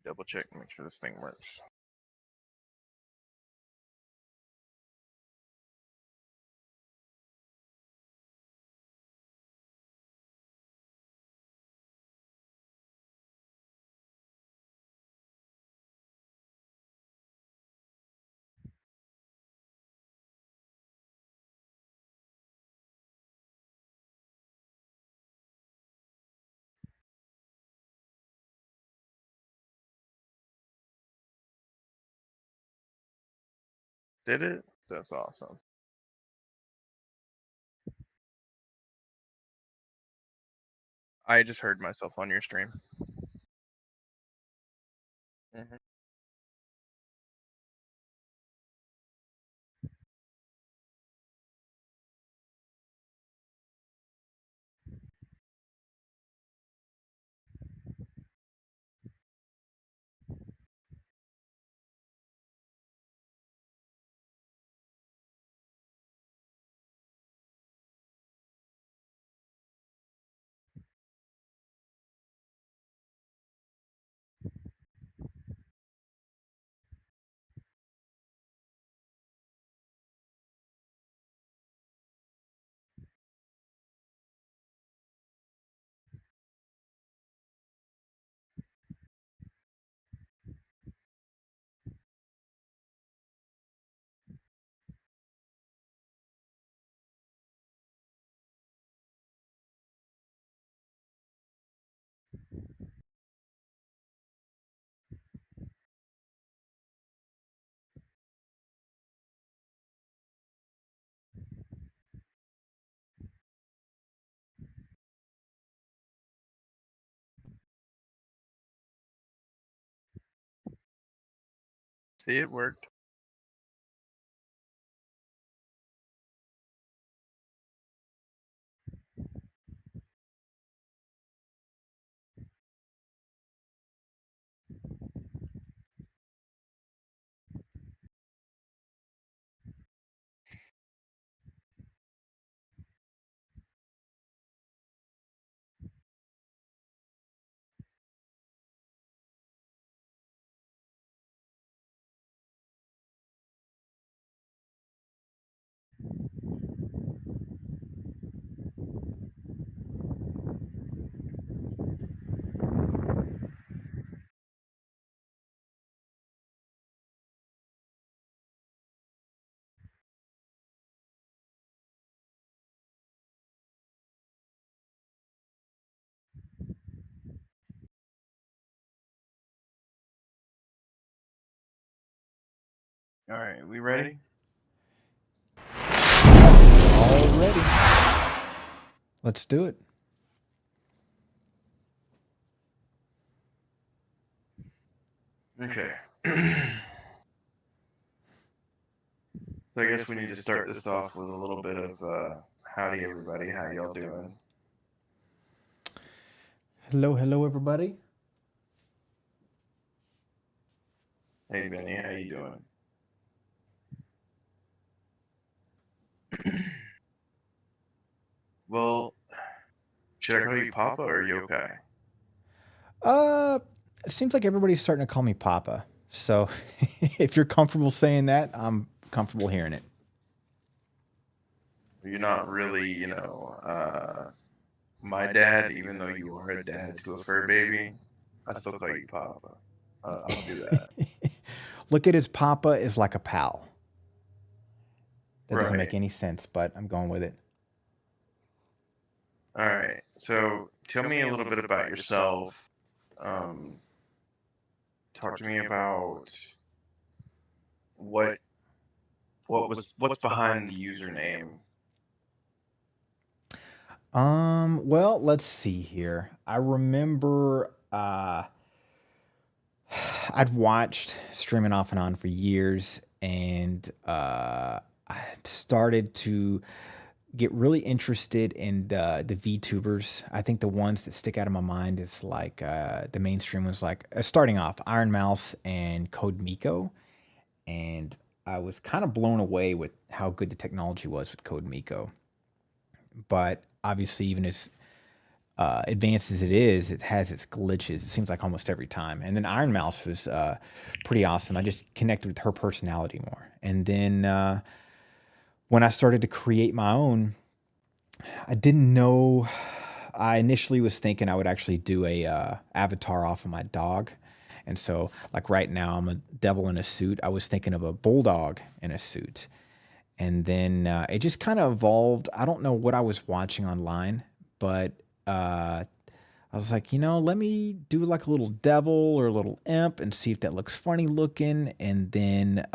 Double check and make sure this thing works. Did it? That's awesome. I just heard myself on your stream. Mm-hmm. See, it worked. All right, we ready? All ready. Let's do it. Okay. So I guess we need to start this off with a little bit of howdy, everybody. How y'all doing? Hello, everybody. Hey, Benny, how you doing? Well, should I call you Papa or Yokai? It seems like everybody's starting to call me Papa. So if you're comfortable saying that, I'm comfortable hearing it. You're not really, my dad, even though you are a dad to a fur baby. I still call you Papa. I'll do that. Look at his Papa is like a pal. That doesn't make Right. any sense, but I'm going with it. All right. So tell me a little bit about yourself. Um, Talk to me about what what's behind the username. Well, let's see here. I remember I'd watched streaming off and on for years, and I started to get really interested in the VTubers. I think the ones that stick out in my mind is like the mainstream was like starting off Iron Mouse and Code Miko, and I was kind of blown away with how good the technology was with Code Miko. But obviously, even as advanced as it is, it has its glitches. It seems like almost every time. And then Iron Mouse was pretty awesome. I just connected with her personality more. And then when I started to create my own, I didn't know. I initially was thinking I would actually do a avatar off of my dog. And so, like right now, I'm a devil in a suit. I was thinking of a bulldog in a suit. And then it just kind of evolved. I don't know what I was watching online, but I was like, let me do like a little devil or a little imp and see if that looks funny looking. And then,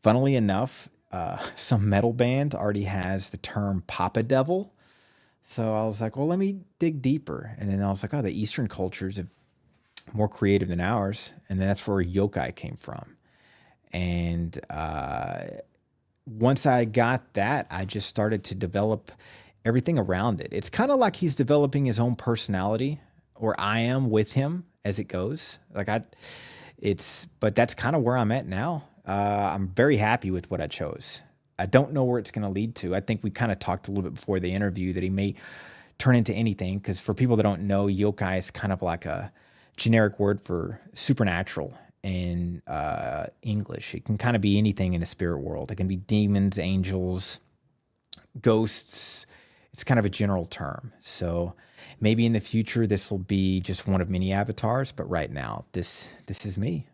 funnily enough, some metal band already has the term Papa Devil. So I was like, well, let me dig deeper. And then I was like, oh, the Eastern cultures are more creative than ours. And then that's where yokai came from. And once I got that, I just started to develop everything around it. It's kind of like he's developing his own personality, or I am with him as it goes. But that's kind of where I'm at now. I'm very happy with what I chose. I don't know where it's going to lead to. I think we kind of talked a little bit before the interview that he may turn into anything. Because for people that don't know, yokai is kind of like a generic word for supernatural in English. It can kind of be anything in the spirit world. It can be demons, angels, ghosts. It's kind of a general term. So maybe in the future this will be just one of many avatars, but right now this is me.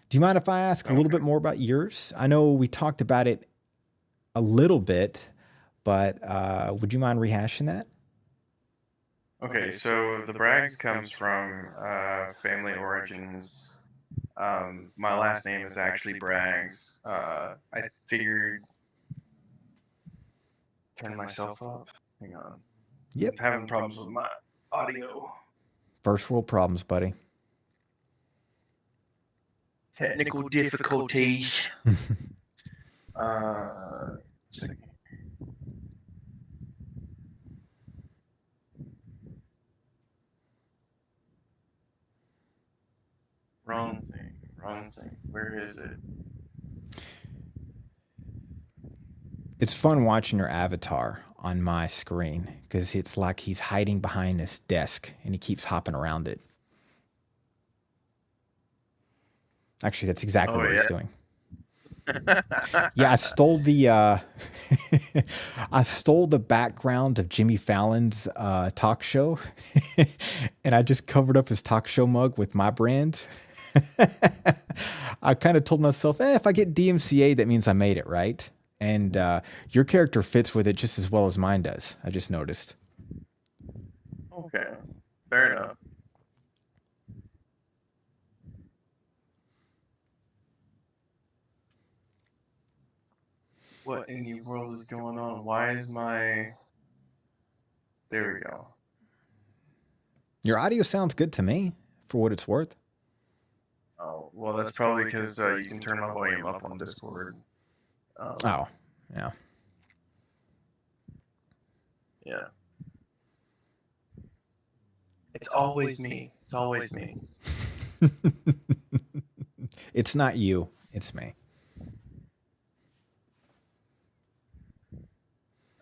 Do you mind if I ask a little Okay. bit more about yours? I know we talked about it a little bit, but would you mind rehashing that? Okay, so the Braggs comes from family origins. My last name is actually Braggs. I figured turn myself up. Hang on, I'm Yep. having problems with my audio. First world problems, buddy. Technical difficulties. Uh, second. Wrong thing. Wrong thing. Where is it? It's fun watching your avatar on my screen because it's like he's hiding behind this desk and he keeps hopping around it. Actually, that's exactly Oh what he's yeah. doing. Yeah, I stole the I stole the background of Jimmy Fallon's talk show, and I just covered up his talk show mug with my brand. I kind of told myself, if I get DMCA, that means I made it, right? And your character fits with it just as well as mine does. I just noticed. Okay. Fair enough. What in the world is going on? Why is my? There we go. Your audio sounds good to me, for what it's worth. Oh, well, that's probably because you can turn my volume up on Discord. Oh, yeah. Yeah. It's always me. It's always me. It's not you, it's me.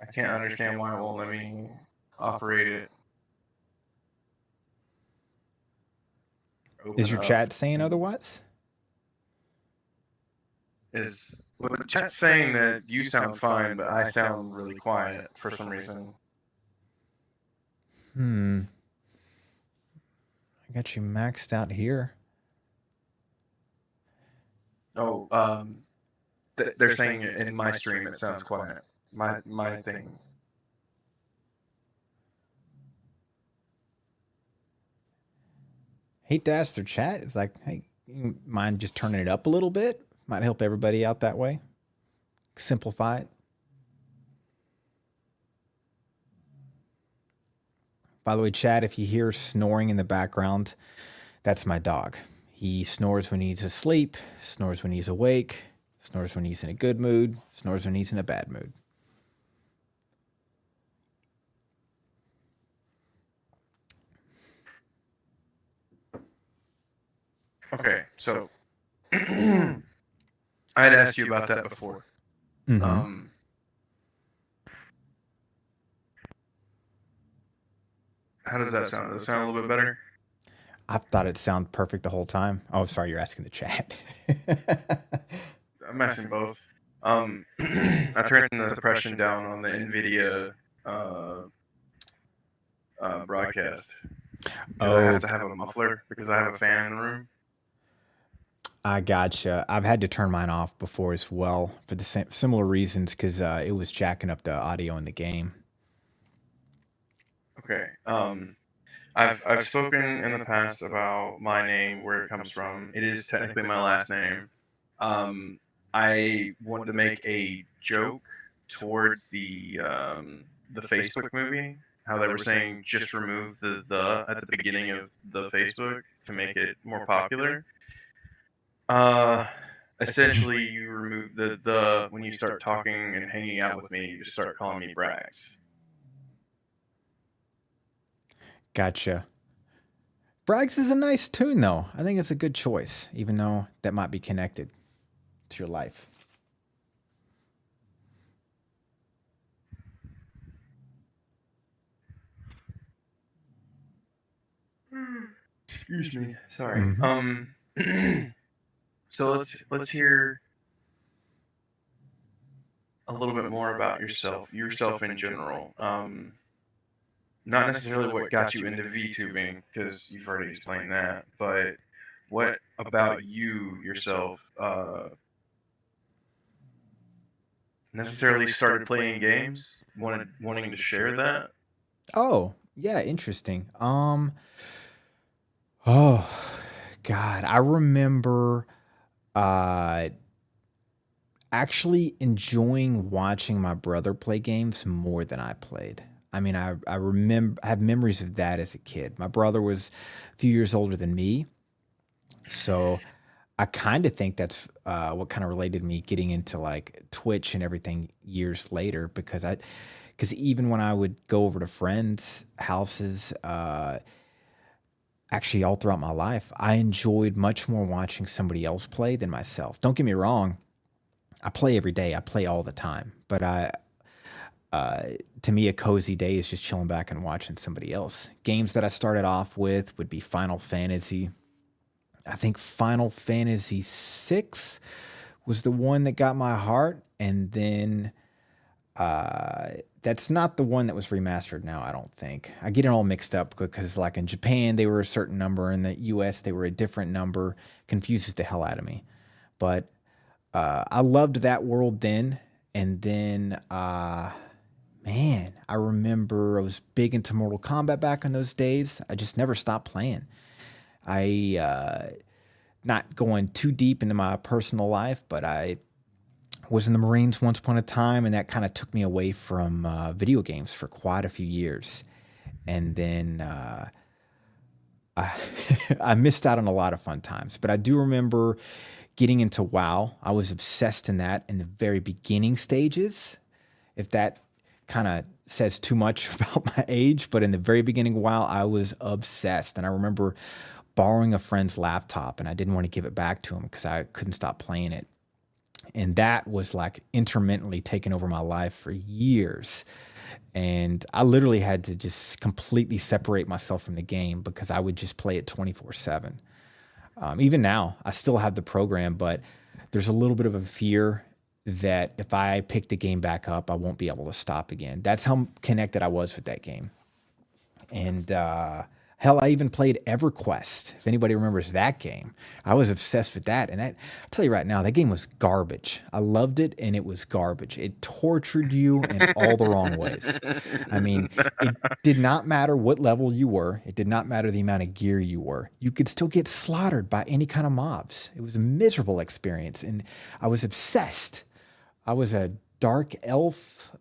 I can't understand why it won't let me operate it. Is Open your up. chat saying otherwise? Is well, the chat's saying that you sound fine, but I sound really quiet for some reason. Hmm. I got you maxed out here. Oh, they're saying in my stream it sounds quiet. My thing. Hate to ask their chat. It's like, hey, you mind just turning it up a little bit? Might help everybody out that way. Simplify it. By the way, Chad, if you hear snoring in the background, that's my dog. He snores when he's asleep, snores when he's awake, snores when he's in a good mood, snores when he's in a bad mood. Okay, so I had asked you about that before. Mm-hmm. Um, How does that sound? Does it sound a little bit better? I thought it sounded perfect the whole time. Oh, sorry, you're asking the chat. I'm asking both. I turned the suppression down on the NVIDIA uh, broadcast because I have Oh, to have a muffler because I have a fan in the room. I gotcha. I've had to turn mine off before as well for the same similar reasons because it was jacking up the audio in the game. Okay. I've spoken in the past about my name, where it comes from. It is technically my last name. Um, I wanted to make a joke towards the Facebook movie, how they were saying just remove the at the beginning of the Facebook to make it more popular. Uh, Essentially, you remove the when you start talking and hanging out with me, you just start calling me Braggs. Gotcha. Braggs is a nice tune, though. I think it's a good choice, even though that might be connected to your life. Excuse me. Sorry. Hmm. So let's hear a little bit more about yourself in general. Not necessarily what got you into VTubing, because you've already explained that, but what about you yourself necessarily started playing games, wanting to share that? Oh, yeah, interesting. Oh, God, I remember uh, actually enjoying watching my brother play games more than I played. I mean, I remember I have memories of that as a kid. My brother was a few years older than me, so I kind of think that's what kind of related me getting into like Twitch and everything years later because even when I would go over to friends' houses, actually all throughout my life, I enjoyed much more watching somebody else play than myself. Don't get me wrong, I play every day, I play all the time, but uh, to me, a cozy day is just chilling back and watching somebody else. Games that I started off with would be Final Fantasy. I think Final Fantasy VI was the one that got my heart, and then uh, that's not the one that was remastered now. I don't think I get it all mixed up because, like in Japan, they were a certain number, in the U.S. they were a different number. Confuses the hell out of me. But I loved that world then, and then man, I remember I was big into Mortal Kombat back in those days. I just never stopped playing. I not going too deep into my personal life, but I was in the Marines once upon a time, and that kind of took me away from video games for quite a few years. And then I, I missed out on a lot of fun times. But I do remember getting into WoW. I was obsessed in that in the very beginning stages. If that kind of says too much about my age, but in the very beginning of WoW, I was obsessed. And I remember borrowing a friend's laptop, and I didn't want to give it back to him because I couldn't stop playing it. And that was like intermittently taking over my life for years. And I literally had to just completely separate myself from the game because I would just play it 24/7. Even now, I still have the program, but there's a little bit of a fear that if I pick the game back up, I won't be able to stop again. That's how connected I was with that game. And hell, I even played EverQuest. If anybody remembers that game, I was obsessed with that. And I'll tell you right now, that game was garbage. I loved it, and it was garbage. It tortured you in all the wrong ways. I mean, it did not matter what level you were. It did not matter the amount of gear you were. You could still get slaughtered by any kind of mobs. It was a miserable experience, and I was obsessed. I was a dark elf.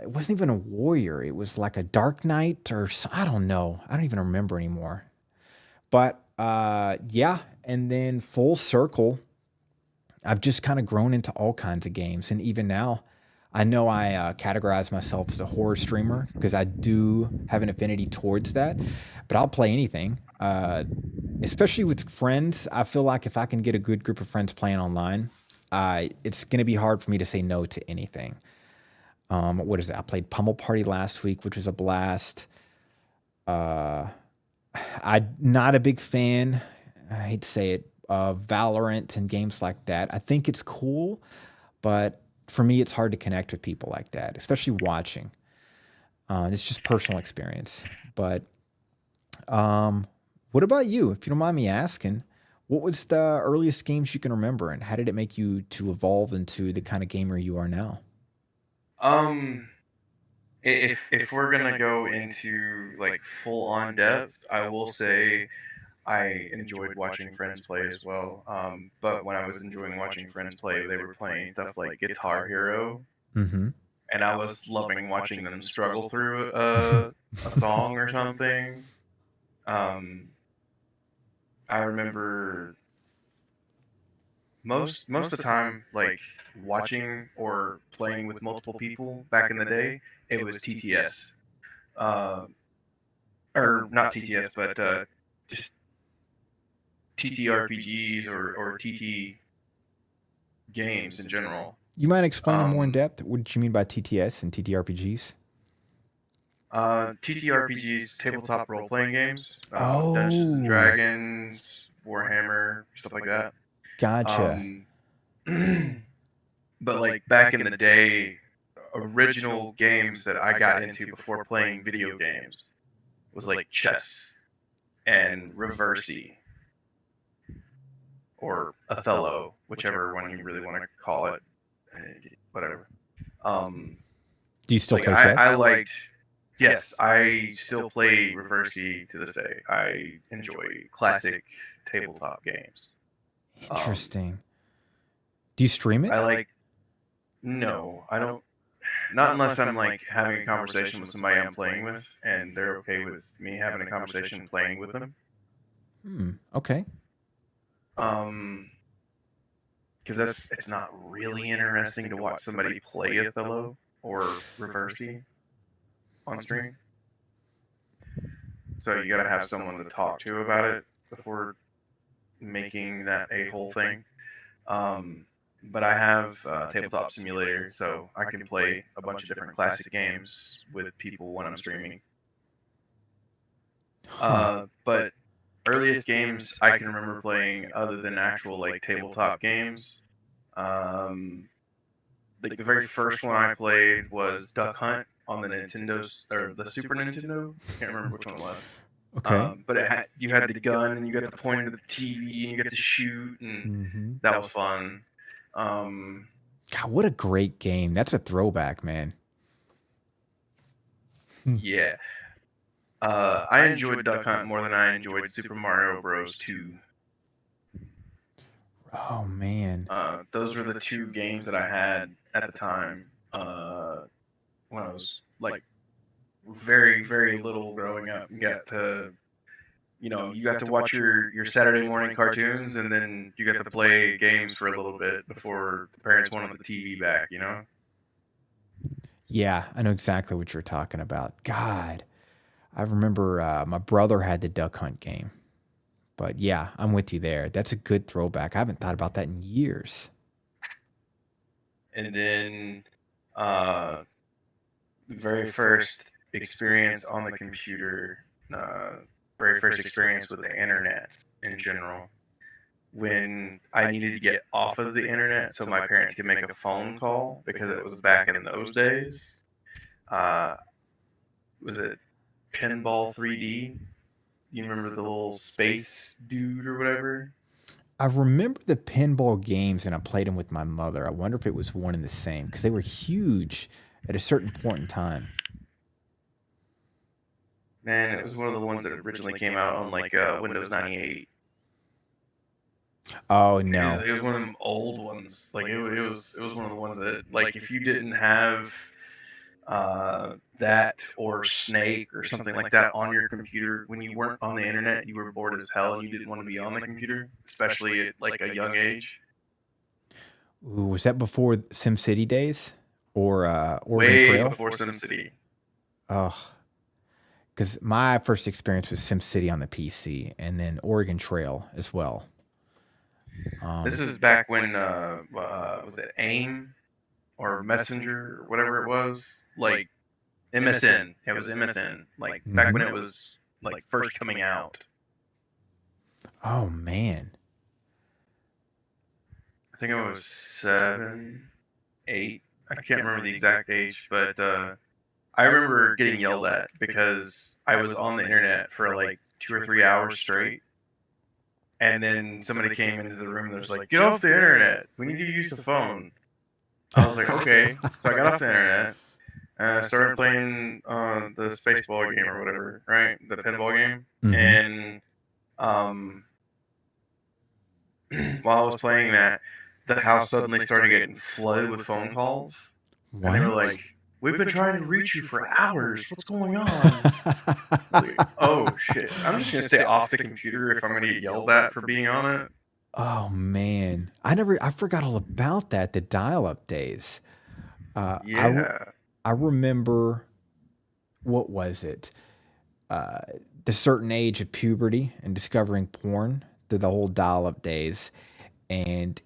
It wasn't even a warrior. It was like a dark knight I don't know. I don't even remember anymore. But yeah, and then full circle, I've just kind of grown into all kinds of games, and even now, I know I categorize myself as a horror streamer because I do have an affinity towards that. But I'll play anything, especially with friends. I feel like if I can get a good group of friends playing online, it's going to be hard for me to say no to anything. What is it? I played Pummel Party last week, which was a blast. Uh, I'm not a big fan. I hate to say it, of Valorant and games like that. I think it's cool, but for me, it's hard to connect with people like that, especially watching. It's just personal experience. But um, what about you? If you don't mind me asking, what was the earliest games you can remember, and how did it make you to evolve into the kind of gamer you are now? Um, if we're gonna go into like full on depth, I will say I enjoyed watching friends play as well. But when I was enjoying watching friends play, they were playing stuff like Guitar Hero, Mm-hmm. and I was loving watching them struggle through a song or something. Um, I remember most of the time, like watching or playing with multiple people back in the day, it was TTS, uh, or not TTS, but just TTRPGs or TT games in general. You mind explaining more in Um, depth what you mean by TTS and TTRPGs? TTRPGs, tabletop role playing games, Dungeons and Oh, Dragons, Warhammer, stuff like that. gotcha. Um, but like back in the day, original games that I got into before playing video games was like chess and Reversey or Othello, whichever one you really want to call it, whatever. Um, Do you still like play I chess? liked, yes, I still play Reversey to this day. I enjoy classic tabletop games. Um, Interesting. Do you stream it? I like, no, I don't. Not unless I'm like having a conversation with somebody I'm playing with, and they're okay with me having a conversation and playing with them. Hmm. Okay. Um, because that's it's not really interesting to watch somebody play Othello or Reversey on stream. So you got to have someone to talk to about it before making that a whole thing. Um, but I have Tabletop Simulator, so I can play a bunch of different classic games with people when I'm streaming. Huh. But earliest games I can remember playing, other than actual like tabletop games, um, like the very first one I played was Duck Hunt on the Nintendo's or the Super Nintendo. Can't remember which one it was. Okay. But you had the gun and you got to point it at the TV and you got to shoot, and Mm-hmm. that was fun. Um, God, what a great game. That's a throwback, man. Hmm. yeah, I enjoyed Duck Hunt more than I enjoyed Super Mario Bros. 2. Oh man. Those were the two games that I had at the time when I was like very little growing up. You got to watch your Saturday morning cartoons, and then you got to play games for a little bit before the parents wanted the TV back. Yeah, I know exactly what you're talking about. God, I remember my brother had the Duck Hunt game. But yeah, I'm with you there. That's a good throwback. I haven't thought about that in years. And then uh, the very first experience on the computer, uh, very first experience with the internet in general, when I needed to get off of the internet so my parents could make a phone call because it was back in those days. Uh, was it Pinball 3D? You remember the little space dude or whatever? I remember the pinball games and I played them with my mother. I wonder if it was one and the same because they were huge at a certain point in time. Man, it was one of the ones that originally came out on like Windows 98. Oh It was, no. it was one of them old ones. Like it was one of the ones that like if you didn't have that or Snake or something like that on your computer when you weren't on the internet, you were bored as hell and you didn't want to be on the computer, especially at like a young age. Ooh, was that before SimCity days or Oregon Way Trail? before SimCity. Oh, because my first experience was SimCity on the PC and then Oregon Trail as well. This Um, was back when was it AIM? or Messenger or whatever it was, like MSN. It was MSN, like back when Mhm. it was like first coming out. Oh, man. I think I was 7, 8. I can't remember the exact age, but I remember getting yelled at because I was on the internet for like 2 or 3 hours straight, and then somebody came into the room and was like, "Get off the internet. We need to use the phone." I was like, "Okay." So I got off the internet and I started playing the spaceball game or whatever, right? The pinball game. Mhm. And um, while I was playing that, the house suddenly started getting flooded with phone calls, and they were What? like, "We've been trying to reach you for hours. What's going on?" I was like, "Oh shit! I'm just gonna stay off the computer if I'm gonna get yelled at for being on it." Oh, man. I forgot all about that, the dial-up days. Uh, I re Yeah. I remember what was it? Uh, the certain age of puberty and discovering porn through the whole dial-up days, and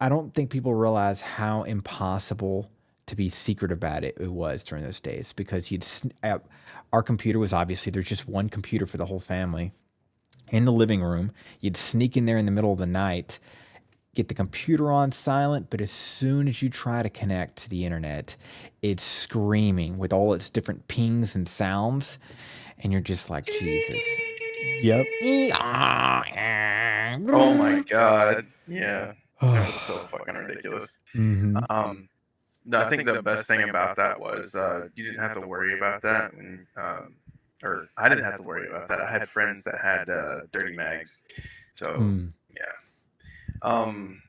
I don't think people realize how impossible to be secret about it was during those days because our computer was obviously there's just one computer for the whole family in the living room. You'd sneak in there in the middle of the night, get the computer on silent, but as soon as you try to connect to the internet, it's screaming with all its different pings and sounds, and you're just like, Jesus. Yep. Oh my god. Yeah. It was so fucking ridiculous. Hmm. Um, no, I think the best thing about that was you didn't have to worry about that, and or I didn't have to worry about that. I had friends that had dirty mags, so Mm. yeah. Um,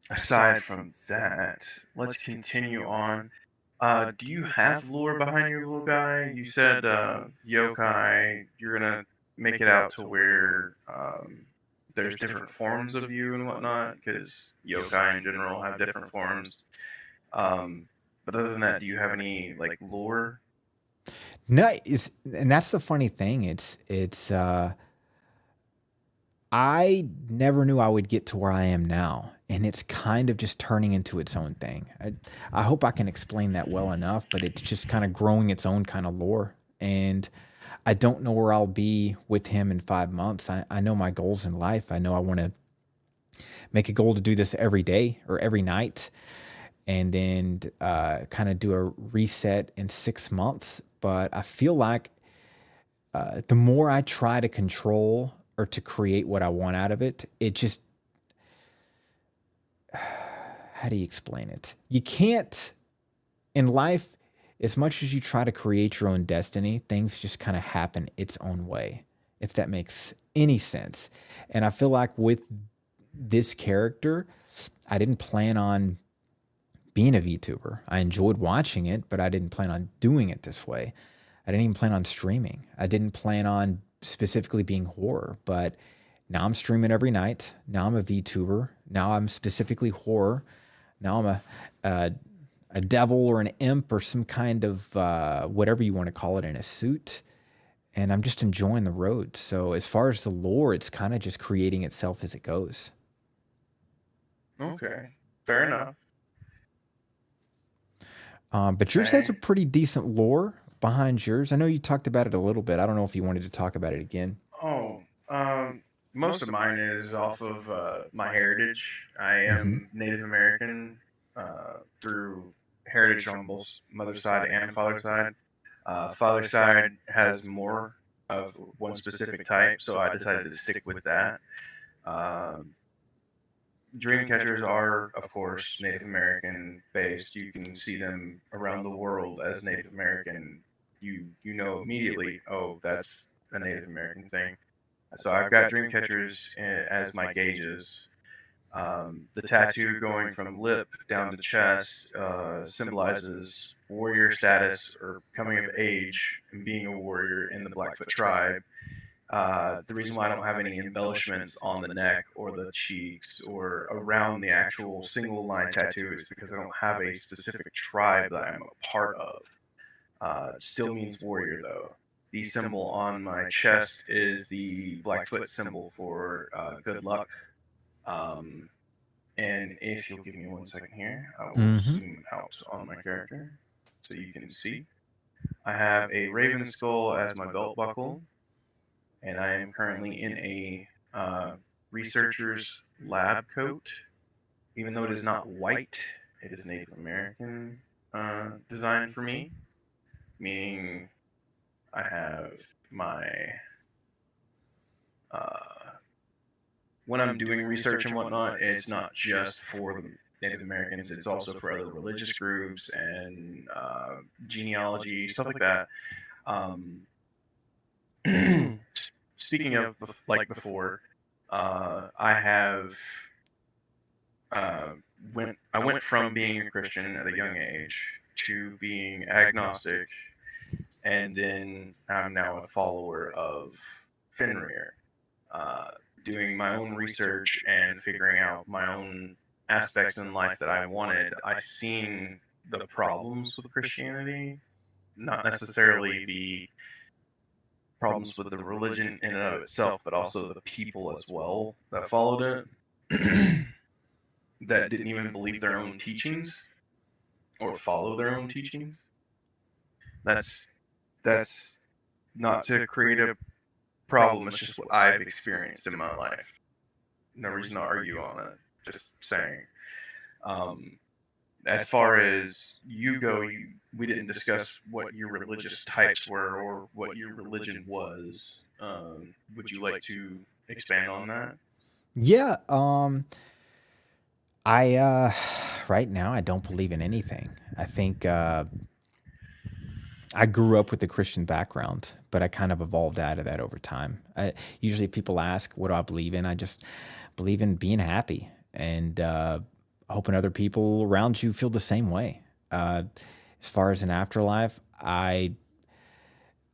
aside from that, let's continue on. Do you have lore behind your little guy? You said yokai. You're gonna make it out to where there's different forms of you and whatnot, because yokai in general have different forms. Um, but other than that, do you have any like lore? No, and that's the funny thing. I never knew I would get to where I am now, and it's kind of just turning into its own thing. I hope I can explain that well enough, but it's just kind of growing its own kind of lore. And I don't know where I'll be with him in 5 months. I know my goals in life. I know I want to make a goal to do this every day or every night, and then kind of do a reset in 6 months. But I feel like the more I try to control or to create what I want out of it, it just, how do you explain it? You can't, in life, as much as you try to create your own destiny, things just kind of happen its own way, if that makes any sense. And I feel like with this character, I didn't plan on being a VTuber. I enjoyed watching it, but I didn't plan on doing it this way. I didn't even plan on streaming. I didn't plan on specifically being horror, but now I'm streaming every night. Now I'm a VTuber. Now I'm specifically horror. Now I'm a, a devil or an imp or some kind of whatever you want to call it in a suit. And I'm just enjoying the road. So as far as the lore, it's kind of just creating itself as it goes. Okay, fair enough. But yours has a Dang. pretty decent lore behind yours. I know you talked about it a little bit. I don't know if you wanted to talk about it again. Oh, most of mine is off of my heritage. I Hmm. am Native American through heritage on both mother's side and father's side. Father's side has more of one specific type, so I decided to stick with that. Um, dream catchers are, of course, Native American based. You can see them around the world as Native American. You know immediately, oh, that's a Native American thing. So I've got dream catchers as my gauges. The tattoo going from lip down to chest symbolizes warrior status or coming of age and being a warrior in the Blackfoot tribe. The reason why I don't have any embellishments on the neck or the cheeks or around the actual single line tattoo is because I don't have a specific tribe that I'm a part of. Still means warrior though. The symbol on my chest is the Blackfoot symbol for good luck. Um, And if you'll give me 1 second here, I will Mhm. zoom out on my character so you can see. I have a raven skull as my belt buckle, and I am currently in a researcher's lab coat. Even though it is not white, it is Native American design for me, meaning I have my uh, when I'm doing research and whatnot, it's not just for the Native Americans; it's also for other religious groups and genealogy stuff like that. Um, Speaking of like before, I have uh, I went from being a Christian at a young age to being agnostic, and then I'm now a follower of Fenrir, uh, doing my own research and figuring out my own aspects in life that I wanted. I seen the problems with Christianity, not necessarily the problems with the religion in and of itself, but also the people as well that followed it, that didn't even believe their own teachings or follow their own teachings. That's that's not to create a problem. It's just what I've experienced in my life. No reason to argue on it. Just saying. Um, as far as you go, we didn't discuss what your religious types were or what your religion was. Would you like to expand on that? Yeah, I right now I don't believe in anything. I think I grew up with a Christian background, but I kind of evolved out of that over time. Usually, people ask, "What do I believe in?" I just believe in being happy and hoping other people around you feel the same way. Uh, as far as an afterlife, I'm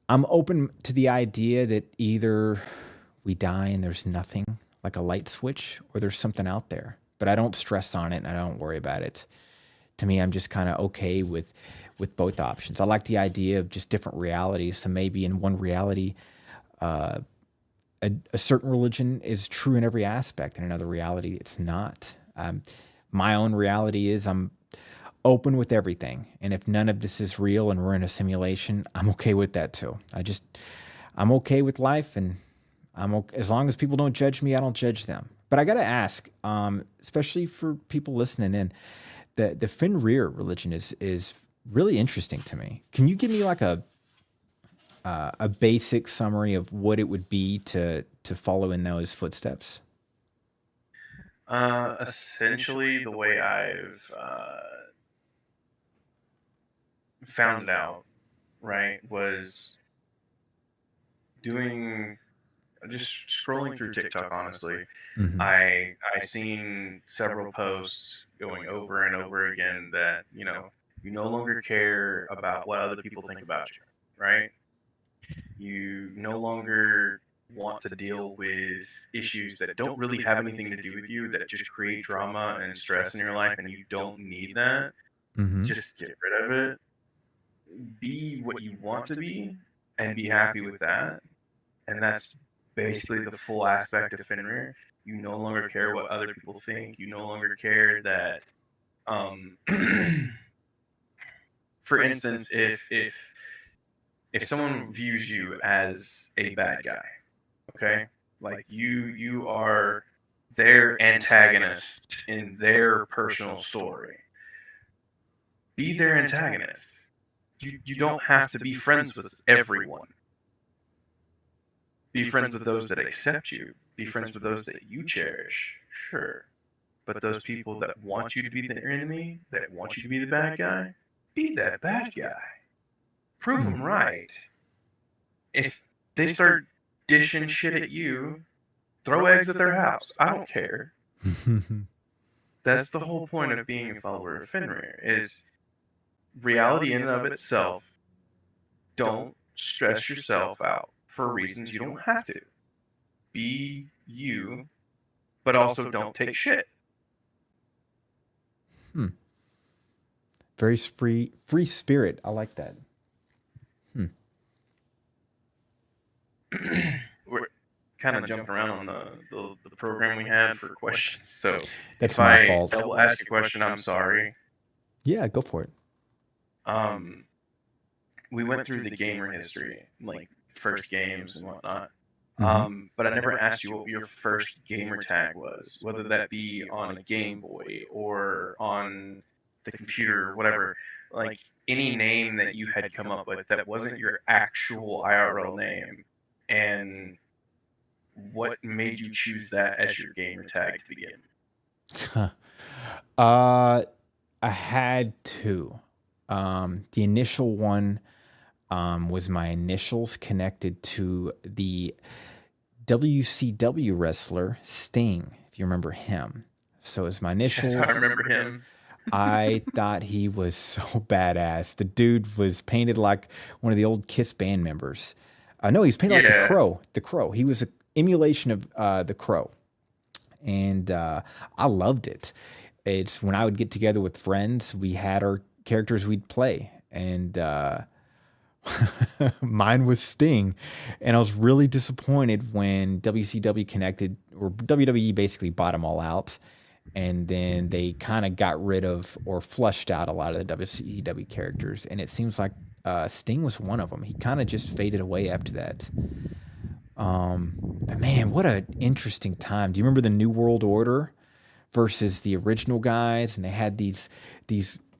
open to the idea that either we die and there's nothing like a light switch, or there's something out there. But I don't stress on it and I don't worry about it. To me, I'm just kind of okay with both options. I like the idea of just different realities. So maybe in one reality, a certain religion is true in every aspect, and another reality, it's not. My own reality is I'm open with everything, and if none of this is real and we're in a simulation, I'm okay with that too. I'm okay with life, and as long as people don't judge me, I don't judge them. But I gotta ask, especially for people listening in, the Fenrir religion is really interesting to me. Can you give me like a basic summary of what it would be to follow in those footsteps? Essentially, the way I've found it out, right, was doing just scrolling through TikTok. Honestly, Hmm. I seen several posts going over and over again that you no longer care about what other people think about you, right? You no longer want to deal with issues that don't really have anything to do with you, that just create drama and stress in your life, and you don't need that. Hmm. Just get rid of it. Be what you want to be and be happy with that. And that's basically the full aspect of Fenrir. You no longer care what other people think. You no longer care that, um, for instance, if someone views you as a bad guy, okay, like you are their antagonist in their personal story. Be their antagonist. You don't have to be friends with everyone. Be friends with those that accept you. Be friends with those that you cherish. Sure. But those people that want you to be their enemy, that want you to be the bad guy, be that bad guy. Prove them right. If they start dishing shit at you, throw eggs at their house. I don't care. That's the whole point of being a follower of Fenrir is reality in and of itself. Don't stress yourself out for reasons you don't have to. Be you, but also don't take shit. Hmm. Very free spirit. I like that. Hmm. kind of jumping around on the program we had for questions. So That's if my I fault. double ask a question, I'm sorry. Yeah, go for it. Um, we went through the gamer history, like first games and whatnot. Hmm. But I never asked you what your first gamer tag was, whether that be on a Game Boy or on the computer, whatever. Like any name that you had come up with that wasn't your actual IRL name, and what made you choose that as your gamer tag to begin? uh, I had two. The initial one was my initials connected to the WCW wrestler Sting, if you remember him. So it's my Yes, I initials. remember him. I thought he was so badass. The dude was painted like one of the old Kiss band members. No, he's painted like the Yeah, Crow. The Crow. He was an emulation of the Crow, and I loved it. It's when I would get together with friends, we had our characters we'd play, and mine was Sting, and I was really disappointed when WCW connected or WWE basically bought them all out, and then they kind of got rid of or flushed out a lot of the WCW characters, and it seems like Sting was one of them. He kind of just faded away after that. But man, what an interesting time. Do you remember the New World Order versus the original guys? And they had these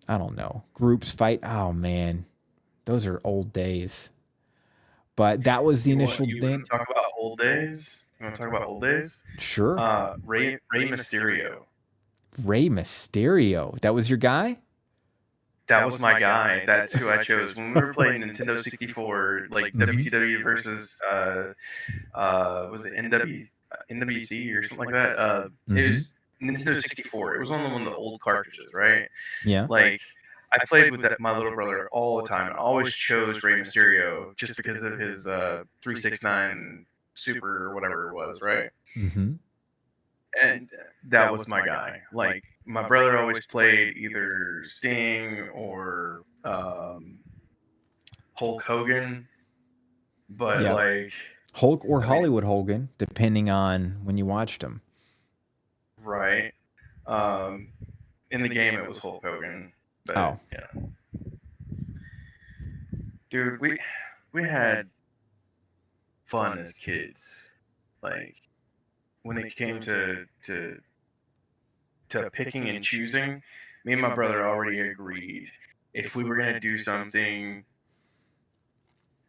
I don't know groups fight. Oh man, those are old days. But that was the initial you want thing. to talk about old days? You want to talk about old days? Sure. Ray Mysterio. Rey Mysterio. That was your guy? That was my guy. That's who I chose when we were playing Nintendo 64, like Mm-hmm. WCW versus was it NWC or something like that. It Mm-hmm. was Nintendo 64. It was on one of the old cartridges, right? Yeah. Like I played with my little brother all the time, and I always chose Rey Mysterio just because of his 369 Super or whatever it was, right? Mm-hmm. And that was my guy. Like my brother always played either Sting or Hulk Hogan, but Yeah. like Hulk or I mean, Hollywood Hogan, depending on when you watched him. right. Um, in the game, it was Hulk Hogan, but Oh. yeah, dude, we had fun as kids. Like when it came to picking and choosing, me and my brother already agreed if we were gonna do something,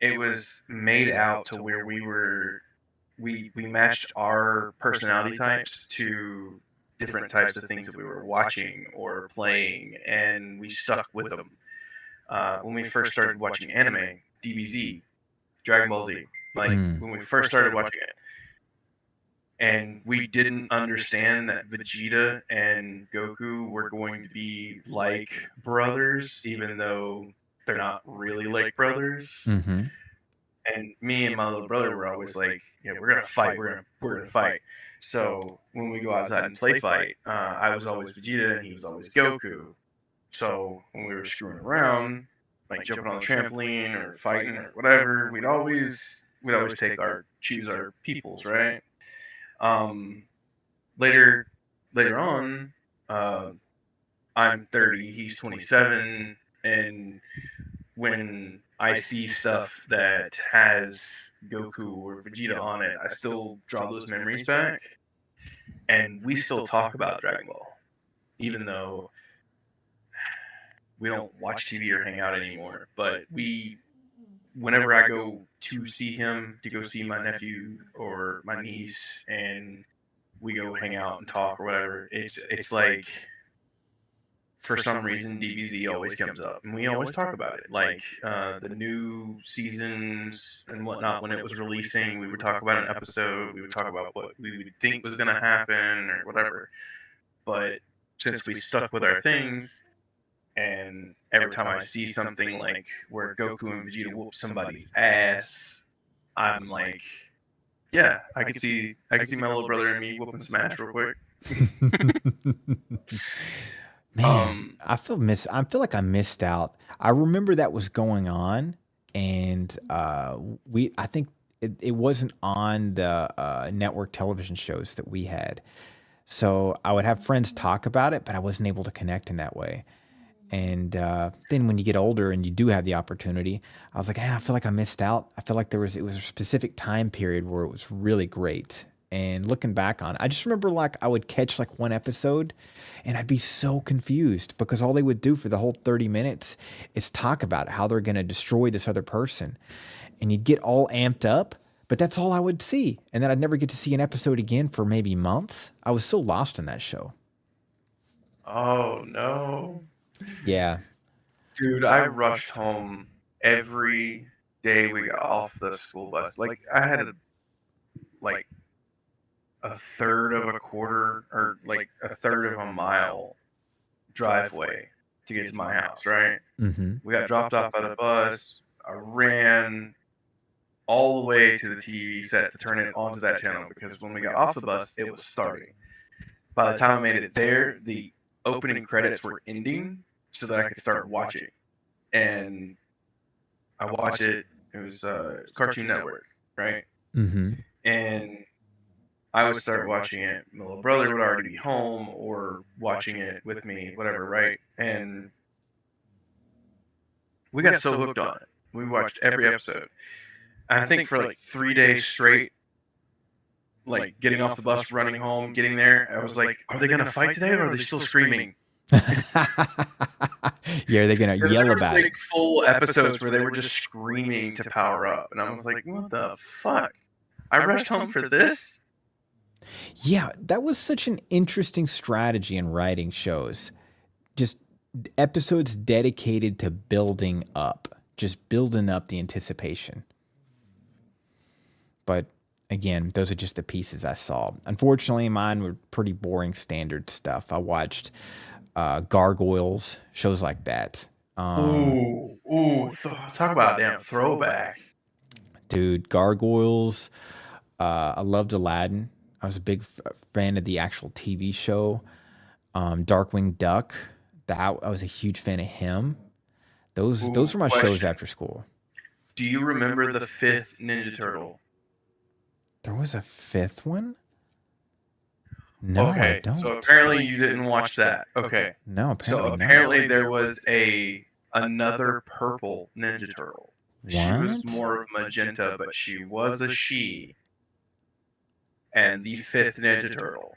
it was made out to where we matched our personality types to different types of things that we were watching or playing, and we stuck with them. When we first started watching anime, DBZ, Dragon Ball Z, like Mm. when we first started watching it, and we didn't understand that Vegeta and Goku were going to be like brothers, even though they're not really like brothers. Mm-hmm. And me and my little brother were always like, "Yeah, we're gonna fight. We're gonna fight." So when we go outside and play fight, I was always Vegeta and he was always Goku. So when we were screwing around, like jumping on the trampoline or fighting or whatever, we'd always take our choose our peoples, right? Um, later later on, uh, I'm 30, he's 27, and when I see stuff that has Goku or Vegeta on it, I still draw those memories back, and we still talk about Dragon Ball, even though we don't watch TV or hang out anymore. But whenever I go to see him, to go see my nephew or my niece, and we go hang out and talk or whatever, it's like for some reason DBZ always comes up, and we always talk about it. Like the new seasons and whatnot, when it was releasing, we would talk about an episode. We would talk about what we would think was going to happen or whatever. But since we stuck with our things, and every time I see something like where Goku and Vegeta whoop somebody's ass, I'm like, yeah, I can see my little brother and me whooping some ass real quick. Man, Um, I feel like I missed out. I remember that was going on, and we I think it wasn't on the network television shows that we had. So I would have friends talk about it, but I wasn't able to connect in that way. And then when you get older and you do have the opportunity, I was like, I feel like I missed out. I feel like it was a specific time period where it was really great. And looking back on it, I just remember like I would catch like one episode and I'd be so confused because all they would do for the whole 30 minutes is talk about how they're going to destroy this other person. And you'd get all amped up, but that's all I would see. And then I'd never get to see an episode again for maybe months. I was so lost in that show. Oh no. Yeah. Dude, I rushed home every day we got off the school bus. Like I had like a third of a quarter or like a third of a mile driveway to get to my house, right? Mm-hmm. We got dropped off by the bus. I ran all the way to the TV set to turn it onto that channel because when we got off the bus, it was starting. By the time I made it there, the opening credits were ending so that I could start watching. And I watched it. It was Cartoon Network, right? Mm-hmm. And I would start watching it. My little brother would already be home or watching it with me, whatever, right? And we got so hooked on it. We watched every episode. I think for like 3 days straight, like getting off the bus, running home, getting there, I was like, are they going to fight today or are they still screaming? Yeah, they're gonna Because there yell was about like it. full episodes where they were just screaming to power up. And I was like, what the fuck? I rushed home for this? Yeah, that was such an interesting strategy in writing shows. Just episodes dedicated to building up, just building up the anticipation. But again, those are just the pieces I saw. Unfortunately, mine were pretty boring standard stuff. I watched Gargoyles, shows like that. Talk about a damn throwback. Dude, Gargoyles. I loved Aladdin. I was a big fan of the actual TV show. Darkwing Duck. That I was a huge fan of him. Those Ooh, were my shows question. after school. Do you remember the fifth Ninja Turtle? There was a fifth one? No, I Okay, so don't. apparently you didn't watch that. Okay, No, so apparently not. apparently there was another purple Ninja Turtle. She was What? more of magenta, but she was a she, and the fifth Ninja Turtle.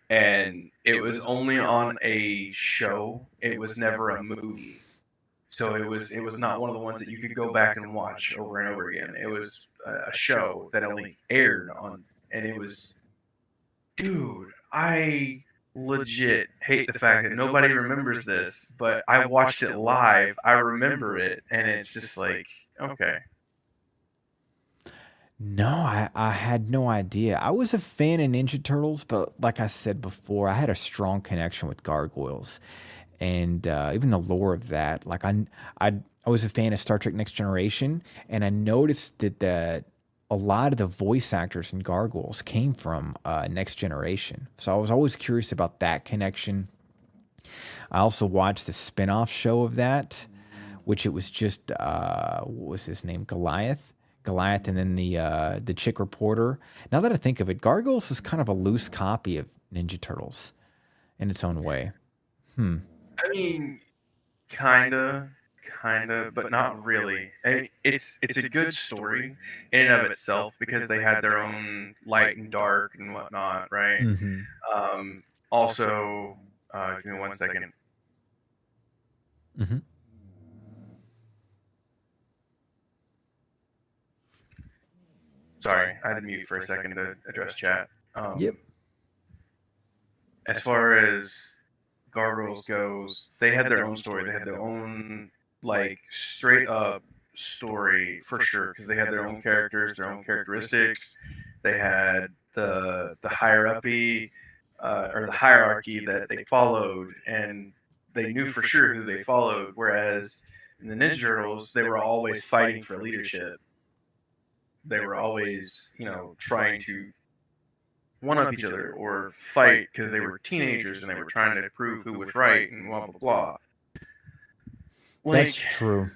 And it was only on a show. It was never a movie. So it was not one of the ones that you could go back and watch over and over again. It was a show that only aired on, and it was, dude, I legit hate the fact that nobody remembers this, but I watched it live. I remember it, and it's just like, okay. No, I had no idea. I was a fan of Ninja Turtles, but like I said before, I had a strong connection with Gargoyles, and even the lore of that. I was a fan of Star Trek Next Generation, and I noticed that a lot of the voice actors in Gargoyles came from Next Generation. So I was always curious about that connection. I also watched the spin-off show of that, which it was just what was his name? Goliath, and then the chick reporter. Now that I think of it, Gargoyles is kind of a loose copy of Ninja Turtles in its own way. Hmm. I mean, kinda, kinda, but not really. I mean, it's a good story in and of itself because they had their own light and dark and whatnot, right? Mm-hmm. Also, give me 1 second. Mm-hmm. Sorry, I had to mute for a second to address chat. Yep. As far as Gargoyles goes, they had their own story. They had their own like straight up story for sure because they had their own characters, their own characteristics. They had the higher uppy or the hierarchy that they followed, and they knew for sure who they followed. Whereas in the Ninja Turtles, they were always fighting for leadership. They were always, trying to one up each other or fight because they were teenagers and they were trying to prove who was right and blah blah blah. That's Like true.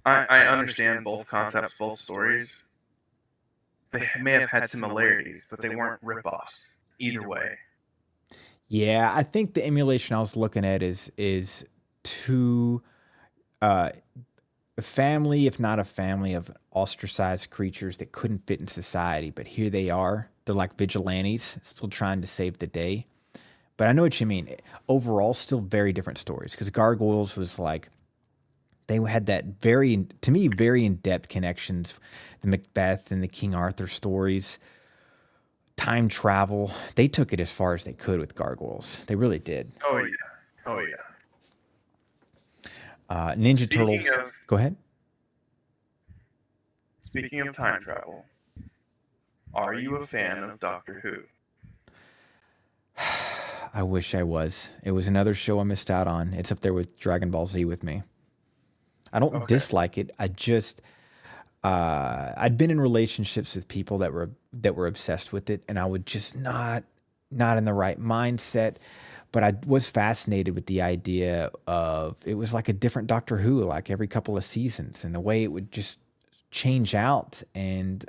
I understand both concepts, both stories, they may have had similarities, but they weren't rip-offs either way. Yeah, I think the emulation I was looking at is two uh a family, if not a family, of ostracized creatures that couldn't fit in society, but here they are. They're like vigilantes, still trying to save the day. But I know what you mean. Overall, still very different stories. Because Gargoyles was like they had that very, to me, very in depth connections. The Macbeth and the King Arthur stories, time travel. They took it as far as they could with Gargoyles. They really did. Oh yeah. Oh yeah. Ninja Speaking Turtles. of Go ahead. speaking of time travel, are you a fan of Doctor Who? I wish I was. It was another show I missed out on. It's up there with Dragon Ball Z with me. I don't Okay. dislike it. I just I'd been in relationships with people that were obsessed with it, and I would just not in the right mindset. But I was fascinated with the idea of it was like a different Doctor Who, like every couple of seasons, and the way it would just change out, and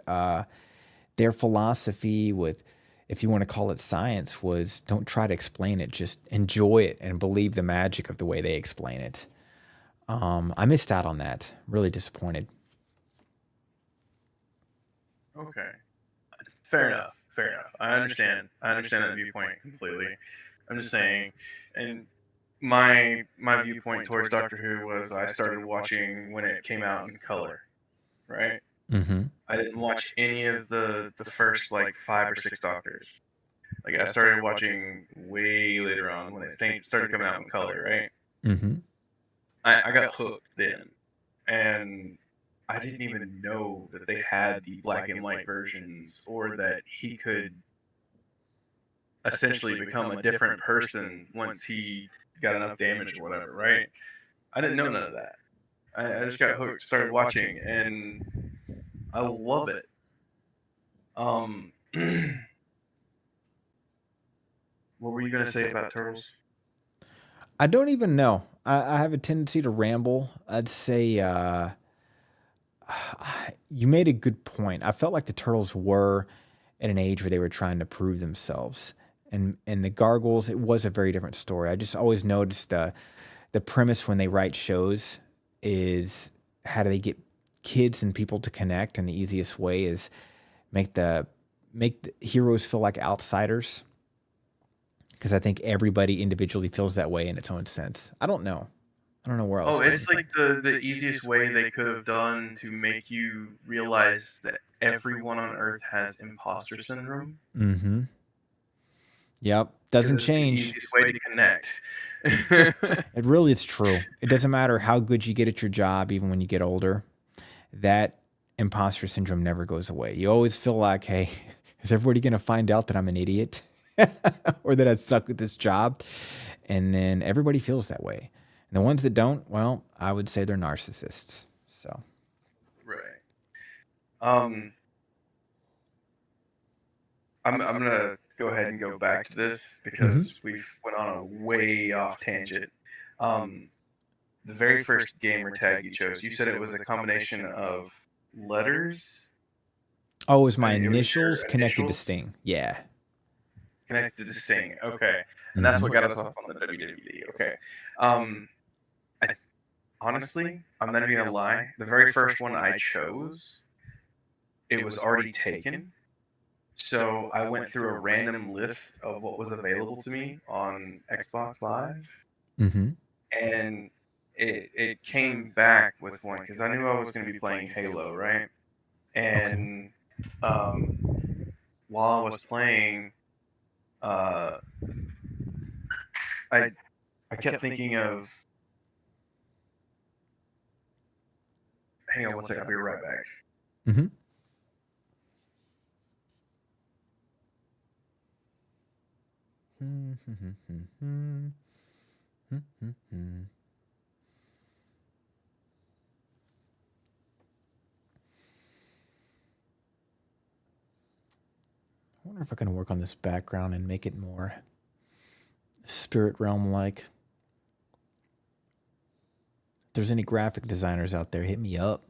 their philosophy with, if you want to call it science, was don't try to explain it, just enjoy it and believe the magic of the way they explain it. I missed out on that. Really disappointed. Okay. Fair enough. Fair enough. I understand. I understand that viewpoint completely. I'm just saying, and my viewpoint towards Doctor Who was I started watching when it came out in color, right? Mm-hmm. I didn't watch any of the first like 5 or 6 Doctors. Like I started watching way later on when it started coming out in color, right? Mm-hmm. I got hooked then, and I didn't even know that they had the black and white versions, or that he could essentially become a different person once he got enough damage or whatever, right? I didn't know none of that. I just got hooked, started watching, and I love it. Um, what were you gonna say about turtles? I don't even know. I have a tendency to ramble. I'd say you made a good point. I felt like the turtles were at an age where they were trying to prove themselves, and the gargoyles, it was a very different story. I just always noticed the premise when they write shows is how do they get kids and people to connect, and the easiest way is make the make the heroes feel like outsiders, because I think everybody individually feels that way in its own sense. I don't know. I don't know where else Oh, it it's is. like the easiest way they could have done to make you realize that everyone on Earth has imposter syndrome, Mm-hmm. Yep. because Doesn't it's the change. easiest way to connect. It really is true. It doesn't matter how good you get at your job, even when you get older. That imposter syndrome never goes away. You always feel like, hey, is everybody going to find out that I'm an idiot or that I suck at this job? And then everybody feels that way. And the ones that don't, well, I would say they're narcissists. So, Right. Um, I'm gonna go ahead and go back to this hmm because we've went on a way off tangent. Um, the very first gamer tag you chose, you said it was a combination of letters. oh, it was my It was initials your connected to initials Sting. Yeah. connected to Sting. Okay, and that's hmm what got us off on the WWD. Okay. Um, I honestly, I'm not even gonna lie. The very first one I chose, it was already taken. So I went through a random list of what was available to me on Xbox Live, hmm and it came back with one because I knew I was going to be playing Halo, right? Okay. And while I was playing, uh, I I kept thinking of. Hang on one second. I'll be right back. hmm I wonder if I can work on this background and make it more spirit realm like. If there's any graphic designers out there, hit me up.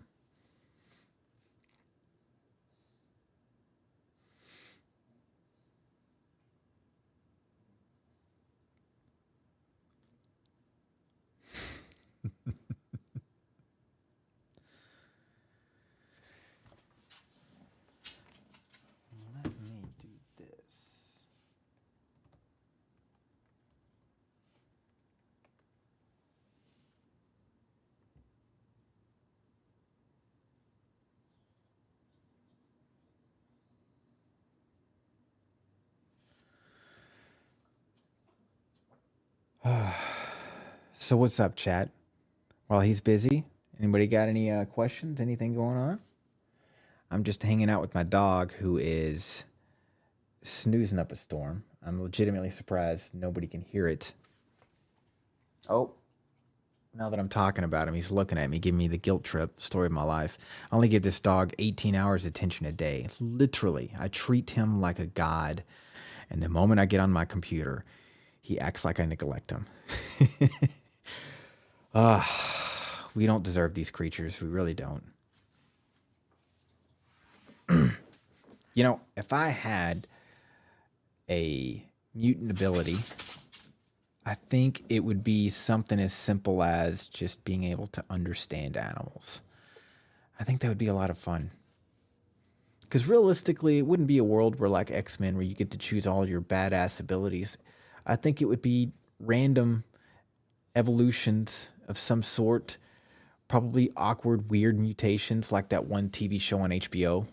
So what's up, chat? While he's busy, anybody got any questions? Anything going on? I'm just hanging out with my dog who is snoozing up a storm. I'm legitimately surprised nobody can hear it. Oh, now that I'm talking about him, he's looking at me, giving me the guilt trip. Story of my life. I only give this dog 18 hours attention a day. Literally, I treat him like a god. And the moment I get on my computer, he acts like I neglect him. We don't deserve these creatures. We really don't. You know, if I had a mutant ability, I think it would be something as simple as just being able to understand animals. I think that would be a lot of fun. Because realistically, it wouldn't be a world where, like X-Men, where you get to choose all your badass abilities. I think it would be random evolutions of some sort, probably awkward, weird mutations like that one TV show on HBO.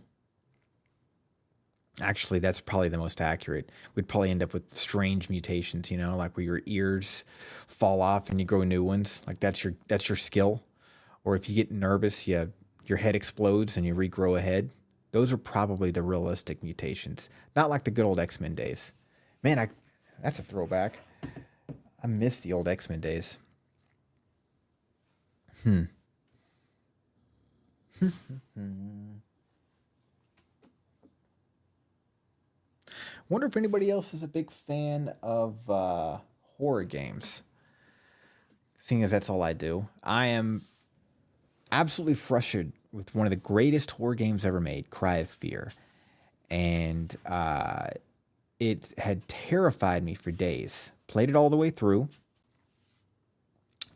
Actually, that's probably the most accurate. We'd probably end up with strange mutations, you know, like where your ears fall off and you grow new ones. Like that's your skill. Or if you get nervous, your head explodes and you regrow a head. Those are probably the realistic mutations, not like the good old X-Men days. Man, that's a throwback. I miss the old X-Men days. Wonder if anybody else is a big fan of horror games. Seeing as that's all I do, I am absolutely frustrated with one of the greatest horror games ever made, Cry of Fear, and it had terrified me for days. Played it all the way through,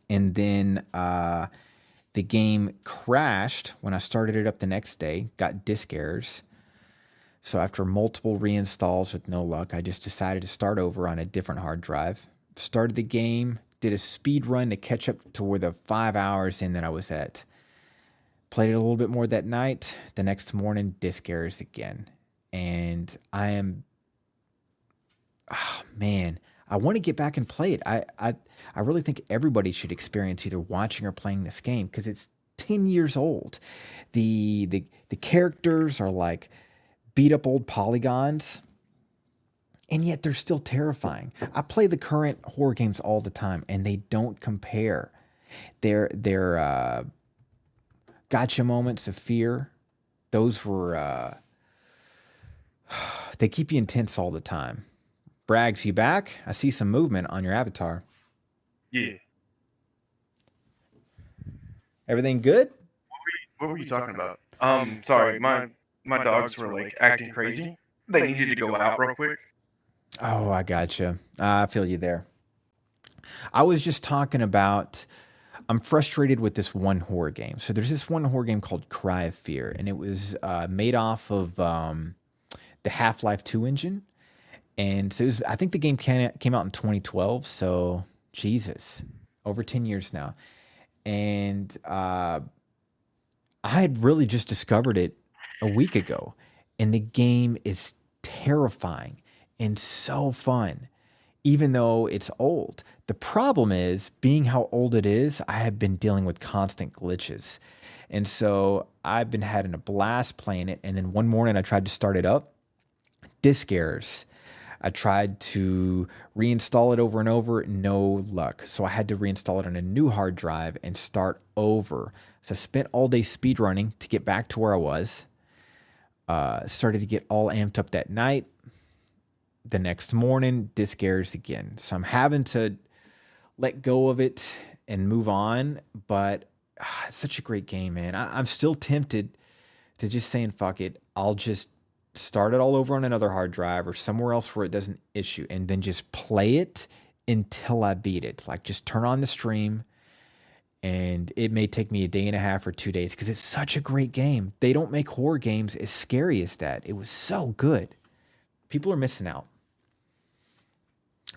and then the game crashed when I started it up the next day. Got disk errors. So after multiple reinstalls with no luck, I just decided to start over on a different hard drive. Started the game, did a speed run to catch up to where the 5 hours in that I was at. Played it a little bit more that night. The next morning, disk errors again. And I am, oh man, I want to get back and play it. I really think everybody should experience either watching or playing this game because it's 10 years old. The characters are like beat up old polygons, and yet they're still terrifying. I play the current horror games all the time, and they don't compare. Their gotcha moments of fear, those were they keep you intense all the time. Braggs, you back? I see some movement on your avatar. Yeah. Everything good? What were you talking about? Sorry, my dogs were like acting crazy. They needed to go out real quick. Oh, I gotcha. I feel you there. I was just talking about I'm frustrated with this one horror game. So there's this one horror game called Cry of Fear, and it was made off of the Half-Life 2 engine. And so I think the game came out in 2012. So Jesus, over 10 years now. And I had really just discovered it a week ago, and the game is terrifying and so fun, even though it's old. The problem is, being how old it is, I have been dealing with constant glitches. And so I've been having a blast playing it. And then one morning I tried to start it up, disk errors. I tried to reinstall it over and over, no luck. So I had to reinstall it on a new hard drive and start over. So I spent all day speed running to get back to where I was. Started to get all amped up that night. The next morning, disk errors again. So I'm having to let go of it and move on. But it's such a great game, man. I'm still tempted to just saying, fuck it. I'll just start it all over on another hard drive or somewhere else where it doesn't issue, and then just play it until I beat it. Like, just turn on the stream, and it may take me a day and a half or 2 days because it's such a great game. They don't make horror games as scary as that. It was so good. People are missing out.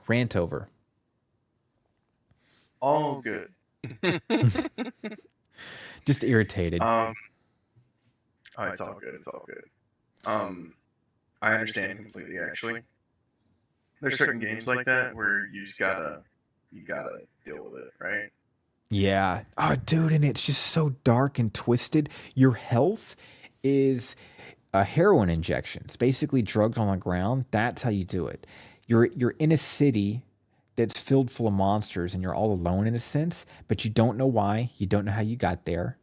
Rant over. All good. Just irritated. Oh, it's all good. It's all good. I understand completely. Actually, there's certain games like that where you just gotta you gotta deal with it, right? Yeah. Oh, dude, and it's just so dark and twisted. Your health is a heroin injection. It's basically drugged on the ground. That's how you do it. You're in a city that's filled full of monsters and you're all alone in a sense, but you don't know why. You don't know how you got there.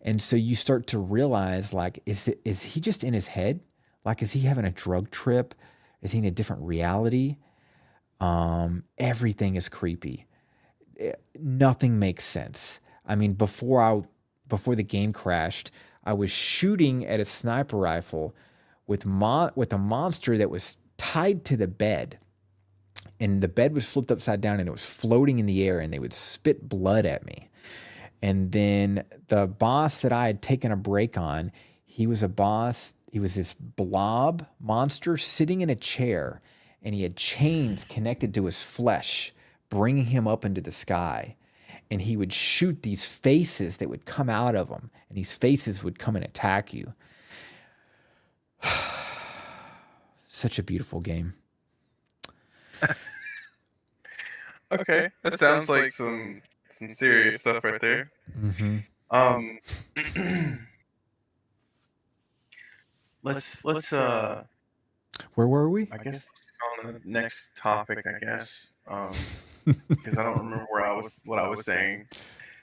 And so you start to realize like is he just in his head? Like is he having a drug trip? Is he in a different reality? Everything is creepy. Nothing makes sense. I mean, before the game crashed, I was shooting at a sniper rifle with a monster that was tied to the bed, and the bed was flipped upside down, and it was floating in the air, and they would spit blood at me. And then the boss that I had taken a break on, he was a boss. He was this blob monster sitting in a chair, and he had chains connected to his flesh, bringing him up into the sky. And he would shoot these faces that would come out of him, and these faces would come and attack you. Such a beautiful game. Okay, that sounds like some serious stuff right there. Mm-hmm. Um, let's Where were we? I guess on the next topic, I guess. Because I don't remember where I was what I was saying.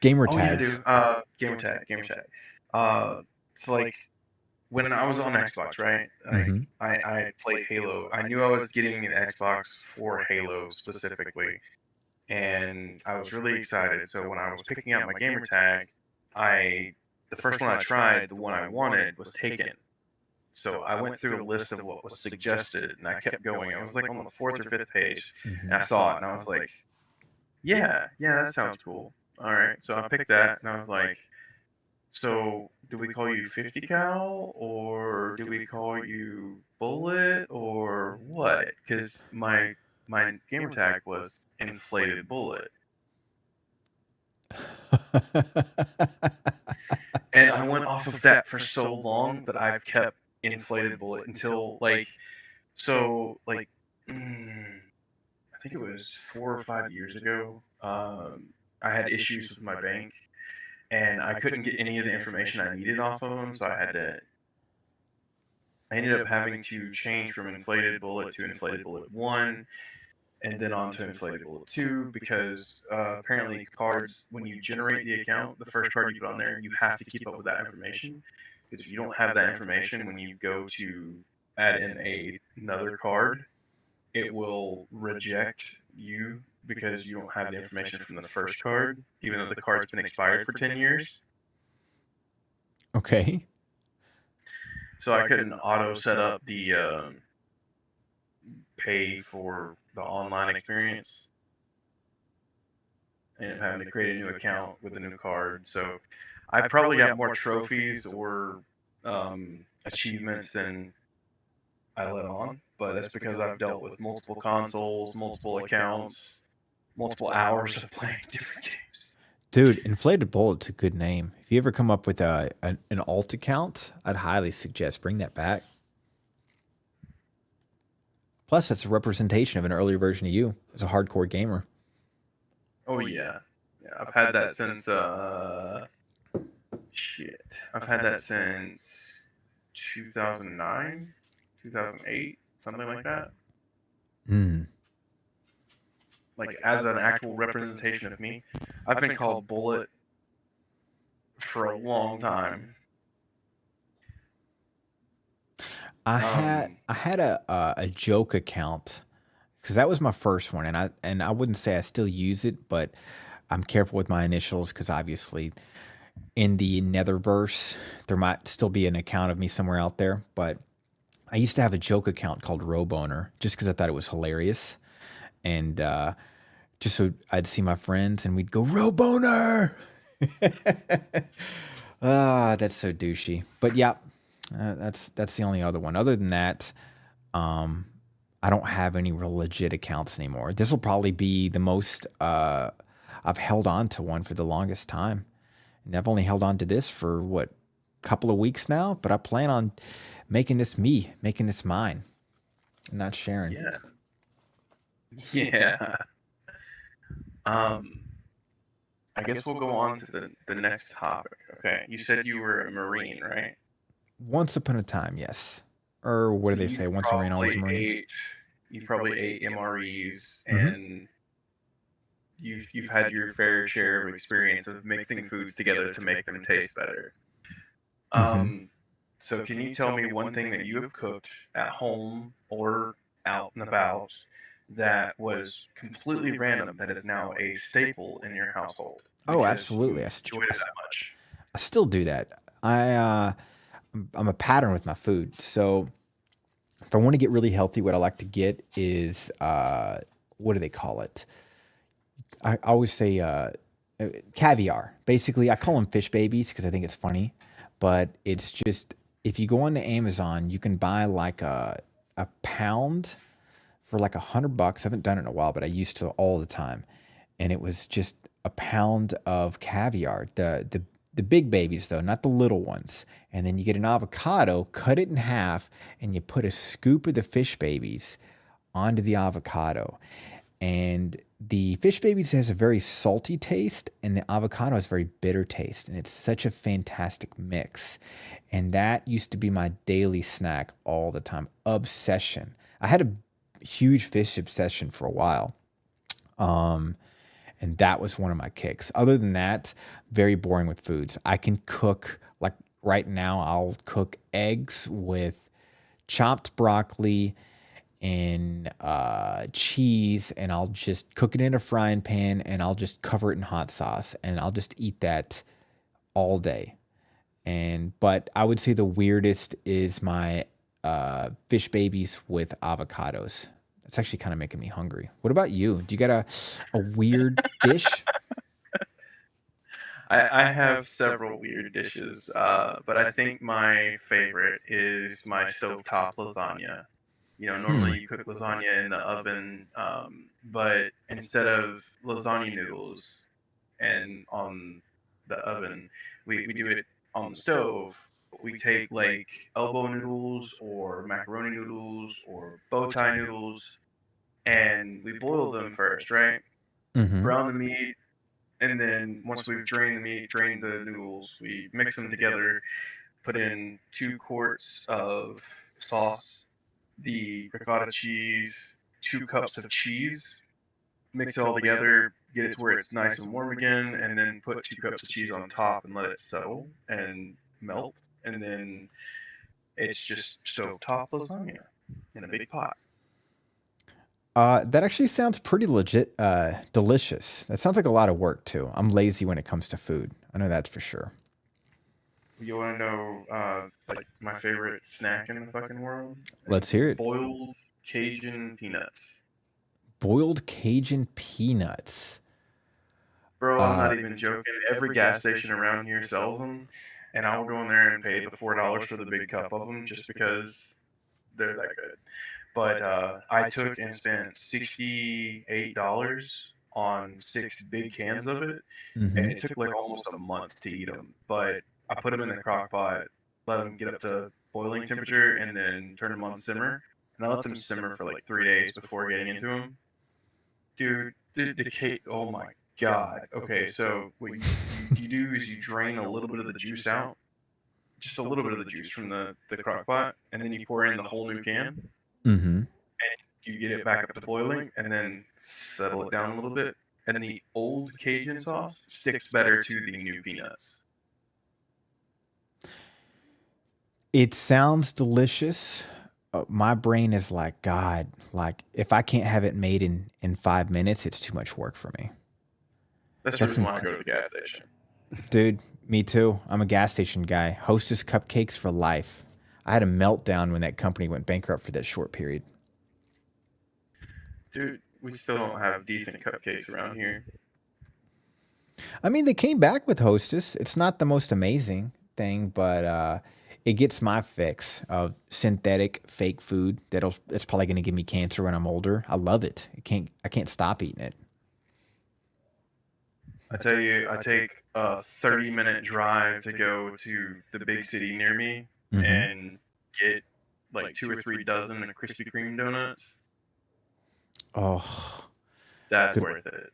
Gamer Oh yeah, I tags. do. Gamer tag. So like when I was on Xbox, right? Like Mm-hmm. I played Halo. I knew I was getting an Xbox for Halo specifically, and I was really excited. So when I was picking out my gamer tag, I the first one I tried, the one I wanted, was taken. So I went through a list of what was suggested, and I kept going. I was like on the fourth or fifth page, Mm-hmm. and I saw it, and I was like, "Yeah, yeah, that sounds cool. All right." So I picked that, and I was like, "So do we call you 50 cal, or do we call you bullet, or what?" Because my gamer tag was inflated bullet, and I went off of that for so long that I've kept inflated bullet until like. Mm, I think it was 4 or 5 years ago. I had issues with my bank, and I couldn't get any of the information I needed off of them. So I ended up having to change from inflated bullet to inflated bullet one, and then on to inflated bullet two because apparently cards, when you generate the account, the first card you put on there, you have to keep up with that information. Because if you don't have that information when you go to add in another card, it will reject you because you don't have the information from the first card, even though the card's been expired for 10 years. Okay. So I couldn't auto set up the pay for the online experience. I ended up having to create a new account with a new card. So I've probably got more trophies or achievements than I let on, but that's because I've dealt with multiple consoles, multiple accounts, multiple hours of playing different games. Dude, inflated bullet's a good name. If you ever come up with an alt account, I'd highly suggest bring that back. Plus, that's a representation of an earlier version of you as a hardcore gamer. Oh yeah, yeah. I've had that since shit. I've had that since 2009, 2008, something like that. Hmm. Like as an actual representation of me, I've been called Bullet for a long time. Um, I had a joke account because that was my first one, and I wouldn't say I still use it, but I'm careful with my initials because obviously in the Netherverse there might still be an account of me somewhere out there. But I used to have a joke account called Roboner just because I thought it was hilarious, and just so I'd see my friends and we'd go Roboner. Ah, that's so douchey. But yeah, that's the only other one. Other than that, um, I don't have any real legit accounts anymore. This will probably be the most I've held on to one for the longest time, and I've only held on to this for what couple of weeks now. But I plan on making this me, making this mine, and not sharing. yeah, yeah. Um, I guess we'll go on to the next topic. Okay, you said you were a Marine, right? Once upon a time, yes. Or what do So they say? Once a Marine, always a Marine. you probably ate MREs, Hmm. and you've had your fair share of experience of mixing foods together to make them taste better. Hmm. Um, so can you tell me one thing that you have cooked at home or out and about that was completely random that is now a staple in your household Oh, because you absolutely. enjoyed it that much? I still do that. I'm a pattern with my food. So if I want to get really healthy, what I like to get is what do they call it? I always say caviar. Basically, I call them fish babies because I think it's funny, but it's just if you go onto Amazon, you can buy like a pound for like $100. I haven't done it in a while, but I used to all the time, and it was just a pound of caviar. The big babies though, not the little ones. And then you get an avocado, cut it in half, and you put a scoop of the fish babies onto the avocado. And the fish babies has a very salty taste, and the avocado has a very bitter taste. And it's such a fantastic mix. And that used to be my daily snack all the time. Obsession. I had a huge fish obsession for a while. Um, and that was one of my kicks. Other than that, very boring with foods. I can cook, like right now, I'll cook eggs with chopped broccoli and cheese, and I'll just cook it in a frying pan, and I'll just cover it in hot sauce, and I'll just eat that all day. And but I would say the weirdest is my fish babies with avocados. It's actually kind of making me hungry. What about you? Do you got a weird dish? I have several weird dishes, but I think my favorite is my stovetop lasagna. Hmm. Normally you cook lasagna in the oven, but instead of lasagna noodles and on the oven, we do it on the stove. We take like elbow noodles or macaroni noodles or bow tie noodles, and we boil them first, right? Mm-hmm. Brown the meat, and then once we've drained the meat, drained the noodles, we mix them together, put in 2 quarts of sauce, the ricotta cheese, 2 cups of cheese, mix it all together, get it to where it's nice and warm again, and then put 2 cups of cheese on top and let it settle and melt. And then it's just stovetop lasagna in a big pot. That actually sounds pretty legit, delicious. That sounds like a lot of work too. I'm lazy when it comes to food. I know that's for sure. You want to know, like, my favorite snack in the fucking world? Let's hear it. Boiled Cajun peanuts. Boiled Cajun peanuts. Bro, I'm Uh, not even joking. Every gas station around here sells them, and I'll go in there and pay the $4 for the big cup of them just because they're that good. But I took and spent $68 on 6 big cans of it, mhm. and it took like almost a month to eat them. But I put them in the crock pot, let them get up to boiling temperature, and then turn them on simmer. And I let them simmer for like 3 days before getting into them. Dude, the cake, oh my God. Okay, so what you do is you drain a little bit of the juice out, just a little bit of the juice from the crock pot, and then you pour in the whole new can. Mhm. You get it back up to boiling, and then settle it down a little bit. And the old Cajun sauce sticks better to the new peanuts. It sounds delicious. My brain is like, God, like if I can't have it made in 5 minutes, it's too much work for me. That's the That's reason why I int- go to the gas station. Dude. Me too. I'm a gas station guy. Hostess cupcakes for life. I had a meltdown when that company went bankrupt for that short period. Dude, we still don't have decent cupcakes around here. I mean, they came back with Hostess. It's not the most amazing thing, but it gets my fix of synthetic fake food that's probably going to give me cancer when I'm older. I love it. I can't stop eating it. I tell you, I take a 30-minute drive to go to the big city near me Hmm. and get like 2 or 3 dozen of Krispy Kreme donuts. Oh, That's good. worth it.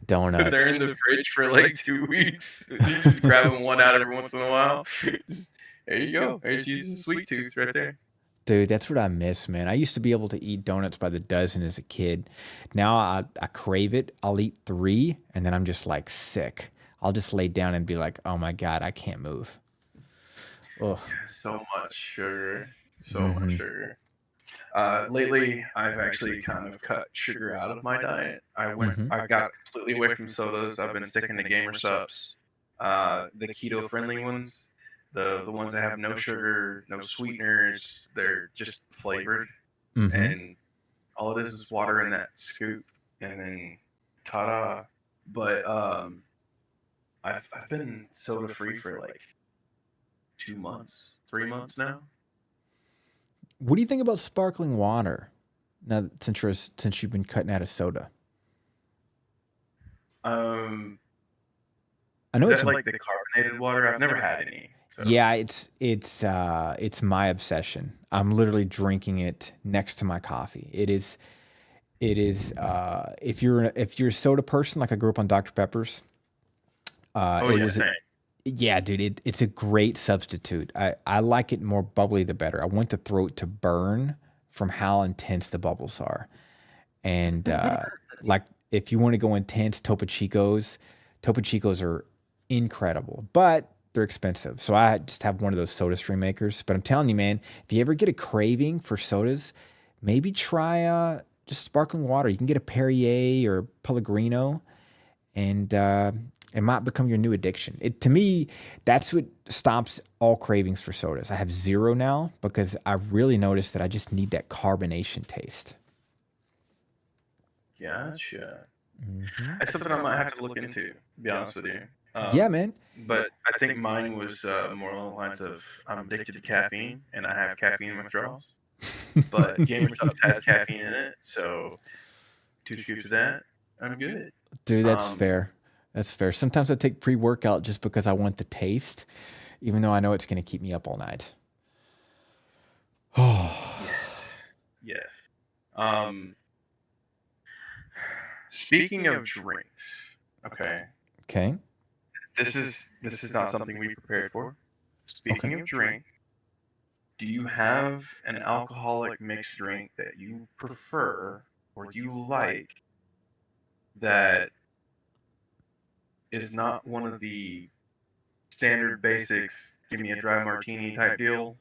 They're in Donuts. the fridge for like 2 weeks. You're just grabbing one out every once in a while. Just, there you go. There's using a sweet tooth right there. Dude, that's what I miss, man. I used to be able to eat donuts by the dozen as a kid. Now I crave it. I'll eat three and then I'm just like sick. I'll just lay down and be like, oh my God, I can't move. Ugh. So much sugar. So much Mm-hmm. sugar. Lately, I've actually kind of cut sugar out of my diet. Mm-hmm. I got completely away from sodas. I've been sticking to gamer subs, the keto friendly ones, the ones that have no sugar, no sweeteners. They're just flavored, Mm-hmm. and all it is water in that scoop, and then ta-da. But I've been soda free for like 2 months, 3 months now. What do you think about sparkling water? Now, since you've been cutting out of soda, Um, I know is it's that a like the carbonated water? I've never had any, so. yeah, it's my obsession. I'm literally drinking it next to my coffee. If you're a soda person, like I grew up on Dr. Peppers, Oh it yeah, was same. yeah, dude, it's a great substitute. I like it more bubbly the better. I want the throat to burn from how intense the bubbles are. And like if you want to go intense, Topo Chicos are incredible, but they're expensive. So I just have one of those soda stream makers. But I'm telling you, man, if you ever get a craving for sodas, maybe try just sparkling water. You can get a Perrier or Pellegrino, and it might become your new addiction. It to me, that's what stops all cravings for sodas. I have zero now because I really noticed that I just need that carbonation taste. Gotcha. Hmm. That's something I might have to look into, to be honest with you. Yeah, man. But I think mine was more along the lines of I'm addicted to caffeine and I have caffeine withdrawals. But Gamer Subs has caffeine in it, so 2 scoops of that, I'm good. Dude, that's Um, fair. That's fair. Sometimes I take pre workout just because I want the taste, even though I know it's going to keep me up all night. Oh, yes, yes. Um, Speaking of drinks, okay, okay. this is not something we prepared for. Okay. Speaking of drinks, do you have an alcoholic mixed drink that you prefer or you like that is not one of the standard basics, give me a dry martini type deal?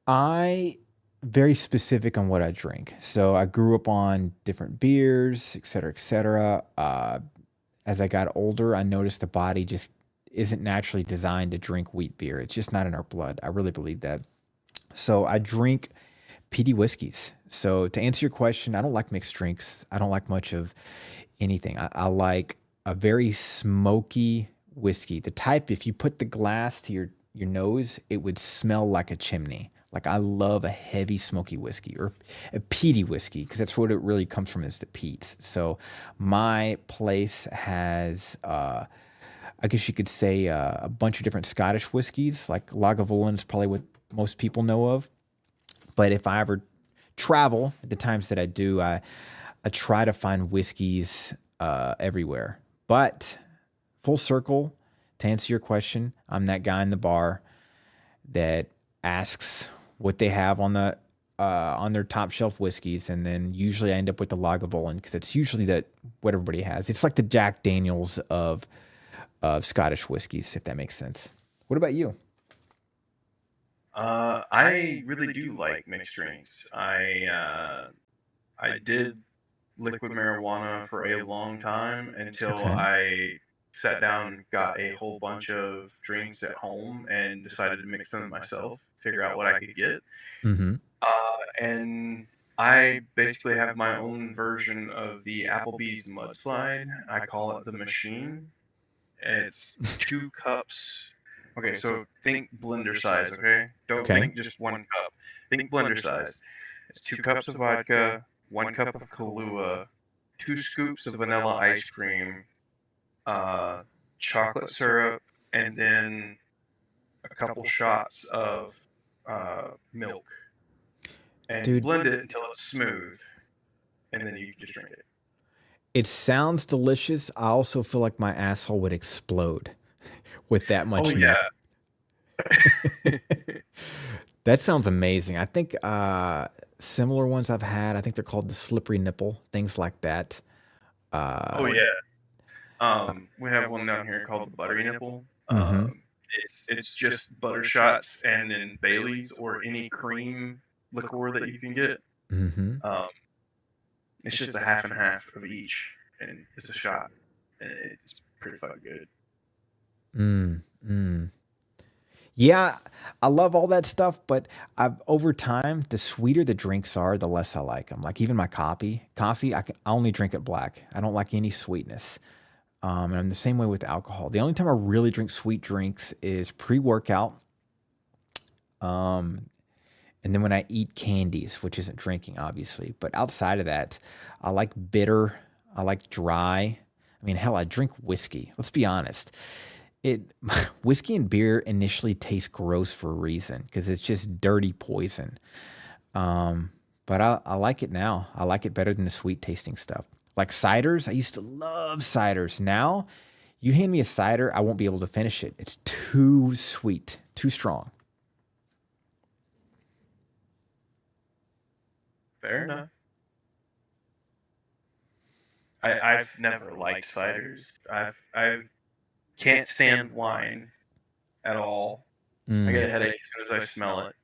I very specific on what I drink. So I grew up on different beers, et cetera, et cetera. As I got older, I noticed the body just isn't naturally designed to drink wheat beer. It's just not in our blood. I really believe that. So I drink peaty whiskeys. So to answer your question, I don't like mixed drinks. I don't like much of anything. I like a very smoky whiskey. The type, if you put the glass to your nose, it would smell like a chimney. Like I love a heavy smoky whiskey or a peaty whiskey because that's what it really comes from is the peats. So my place has, I guess you could say, a bunch of different Scottish whiskeys. Like Lagavulin is probably what most people know of. But if I ever travel, at the times that I do, I try to find whiskeys everywhere. But full circle, to answer your question, I'm that guy in the bar that asks what they have on their top shelf whiskeys, and then usually I end up with the Lagavulin because it's usually that what everybody has. It's like the Jack Daniels of Scottish whiskeys, if that makes sense. What about you? I really do like mixed drinks. I did liquid marijuana for a long time until Okay. I sat down and got a whole bunch of drinks at home and decided to mix them myself, figure out what I could get. Mm-hmm. And I basically have my own version of the Applebee's mudslide. I call it the machine. It's 2 cups. Okay, so think blender size, okay? Don't Okay. think just 1 cup. Think blender size. It's 2 cups of vodka, 1 cup of Kahlua, 2 scoops of vanilla ice cream, uh, chocolate syrup, and then a couple shots of milk. And you Dude, blend it until it's smooth, and then you can just drink it. It sounds delicious. I also feel like my asshole would explode with that Oh much yeah. milk. That sounds amazing. I think similar ones I've had, I think they're called the slippery nipple, things like that. Oh Uh, yeah. We have one down here called the buttery nipple. mm-hmm, It's just butter shots and then Bailey's or any cream liqueur that you can get. mm-hmm. Um, it's just a half and half of each, and it's a shot, and it's pretty fucking good. Mm, mm. Yeah, I love all that stuff, but I've over time, the sweeter the drinks are, the less I like them. Like even my coffee, I only drink it black. I don't like any sweetness. And I'm the same way with alcohol. The only time I really drink sweet drinks is pre-workout, um, and then when I eat candies, which isn't drinking, obviously. But outside of that, I like bitter. I like dry. I mean, hell, I drink whiskey. Let's be honest. It whiskey and beer initially taste gross for a reason because it's just dirty poison. Um, but I like it now. I like it better than the sweet tasting stuff. Like ciders, I used to love ciders. Now, you hand me a cider, I won't be able to finish it. It's too sweet, too strong. Fair enough. I've never liked ciders. I can't stand wine at all. I get a Mm. headache as soon as I smell it.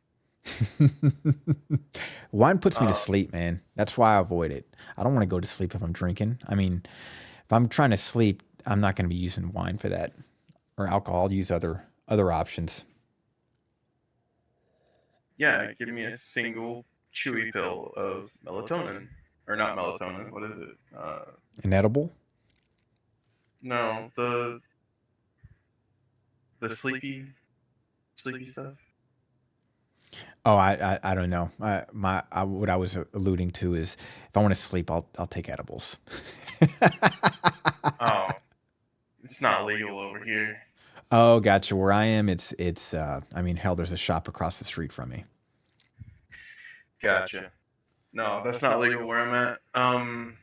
Wine puts me to Uh, sleep, man. That's why I avoid it. I don't want to go to sleep if I'm drinking. I mean, if I'm trying to sleep, I'm not going to be using wine for that or alcohol. I'll use other options. yeah, give me a single chewy pill of melatonin, or not melatonin. What is it? Inedible? No, the sleepy stuff. Oh, I don't know. What I was alluding to is if I want to sleep, I'll take edibles. Oh, it's not legal over here. Oh, gotcha. Where I am, it's. I mean, hell, there's a shop across the street from me. Gotcha. No, that's not legal where I'm at. I'm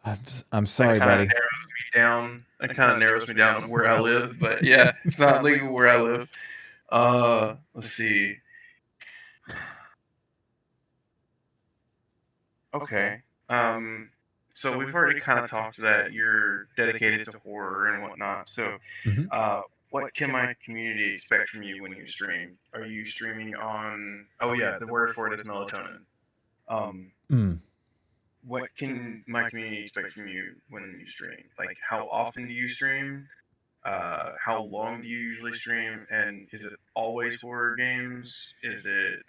That sorry, kind of buddy. narrows me down. That kind of narrows me down on where I live. But yeah, it's not legal where I live. Let's see. Okay. Um, so we've already kind of talked that you're dedicated to horror and whatnot. So, Hmm. uh, what can my community expect from you when you stream? Are you streaming on? Oh yeah, the word for it is melatonin. Um, Mm. what can my community expect from you when you stream? Like, how often do you stream? How long do you usually stream? And is it always horror games? Is it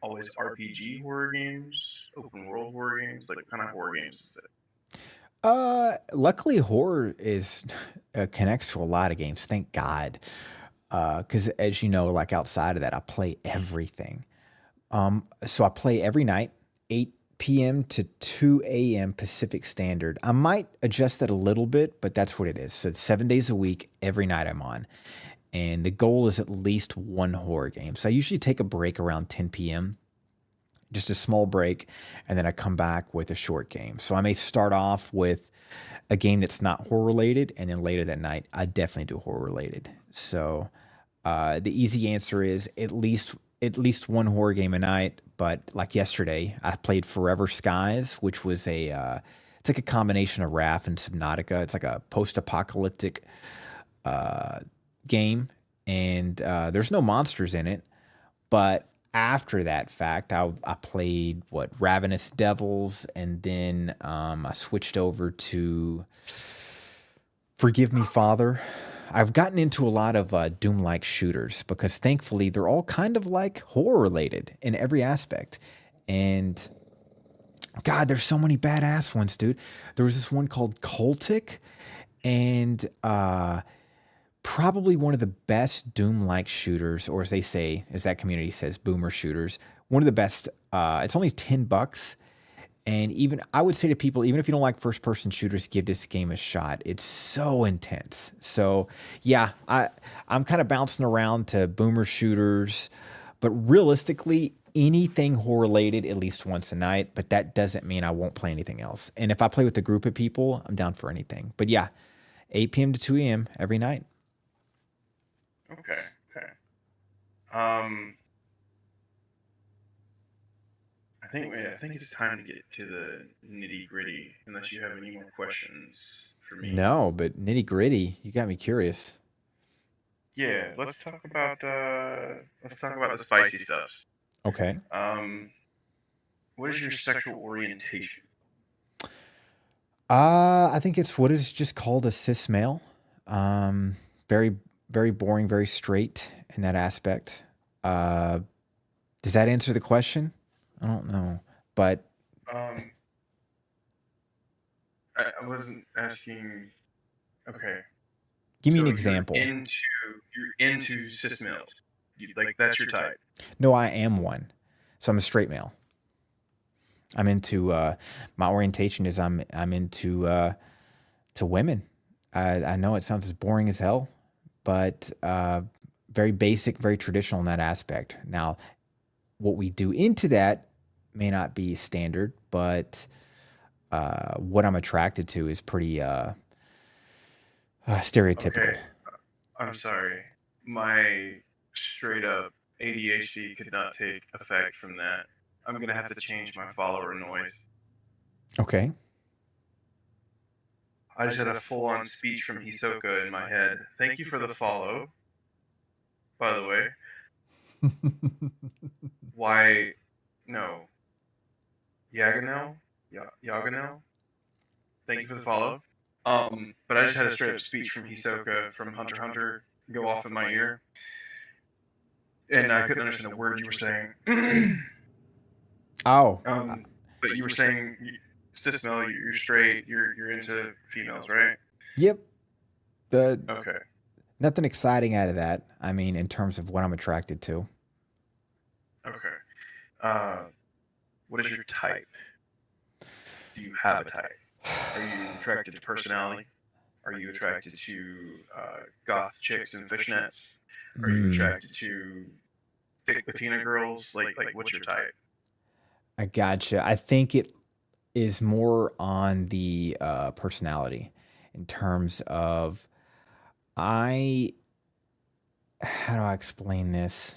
always RPG horror games? Open world horror games? Like, what kind of horror games is it? Luckily, horror is connects to a lot of games. Thank God. Because as you know, like outside of that, I play everything. So I play every night, 8 p.m. to 2 a.m. Pacific Standard. I might adjust that a little bit, but that's what it is. So it's 7 days a week, every night I'm on. And the goal is at least one horror game. So I usually take a break around 10 p.m., just a small break, and then I come back with a short game. So I may start off with a game that's not horror related, and then later that night, I definitely do horror related. So the easy answer is at least one horror game a night. But like yesterday, I played Forever Skies, which was it's like a combination of Wrath and Subnautica. It's like a post-apocalyptic uh, game, and there's no monsters in it. But after that fact, I played what Ravenous Devils, and then I switched over to Forgive Me, Father. I've gotten into a lot of Doom-like shooters because thankfully they're all kind of like horror related in every aspect. And God, there's so many badass ones, dude. There was this one called Cultic, and probably one of the best Doom-like shooters, or as they say, as that community says, boomer shooters. One of the best. It's only $10, and even I would say to people, even if you don't like first-person shooters, give this game a shot. It's so intense. So yeah, I'm kind of bouncing around to boomer shooters, but realistically, anything horror related at least once a night, but that doesn't mean I won't play anything else. And if I play with a group of people, I'm down for anything. But yeah, 8 p.m. to 2 a.m. every night. Okay. Okay. Um, I think it's time to get to the nitty gritty. Unless you have any more questions for me. No, but nitty gritty, you got me curious. Yeah. Let's talk about the spicy stuff. Okay. Um, what is your sexual orientation? I think it's what is just called a cis male. Um, very, very boring, very straight in that aspect. Uh, does that answer the question? I don't know, but Um, I wasn't asking. Okay. give me an So example. you're into cis males. Like that's your type. No, I am one, so I'm a straight male. I'm into my orientation is I'm into to women. I know it sounds as boring as hell, but very basic, very traditional in that aspect. Now, what we do into that may not be standard, but what I'm attracted to is pretty Okay. stereotypical. I'm sorry. My straight up ADHD could not take effect from that. I'm gonna have to change my follower noise. Okay. I just had a full on speech from Hisoka in my head. Thank you for the follow, by the way. Why? No. Yaganel? Yaganel? Thank you for the follow. But I just had a straight up speech from Hisoka from Hunter x Hunter go off in my ear, and I couldn't understand a word you were saying. Oh, But you were saying cis male, you're straight, you're into females, right? yep. The Okay. Nothing exciting out of that. I mean, in terms of what I'm attracted to. Okay. Uh, what is your type? Do you have a type? Are you attracted to personality? Are you attracted to goth chicks and fishnets? Are you Mm, attracted to thick patina girls? Like what's your type? I gotcha. I think it is more on the personality in terms of I. How do I explain this?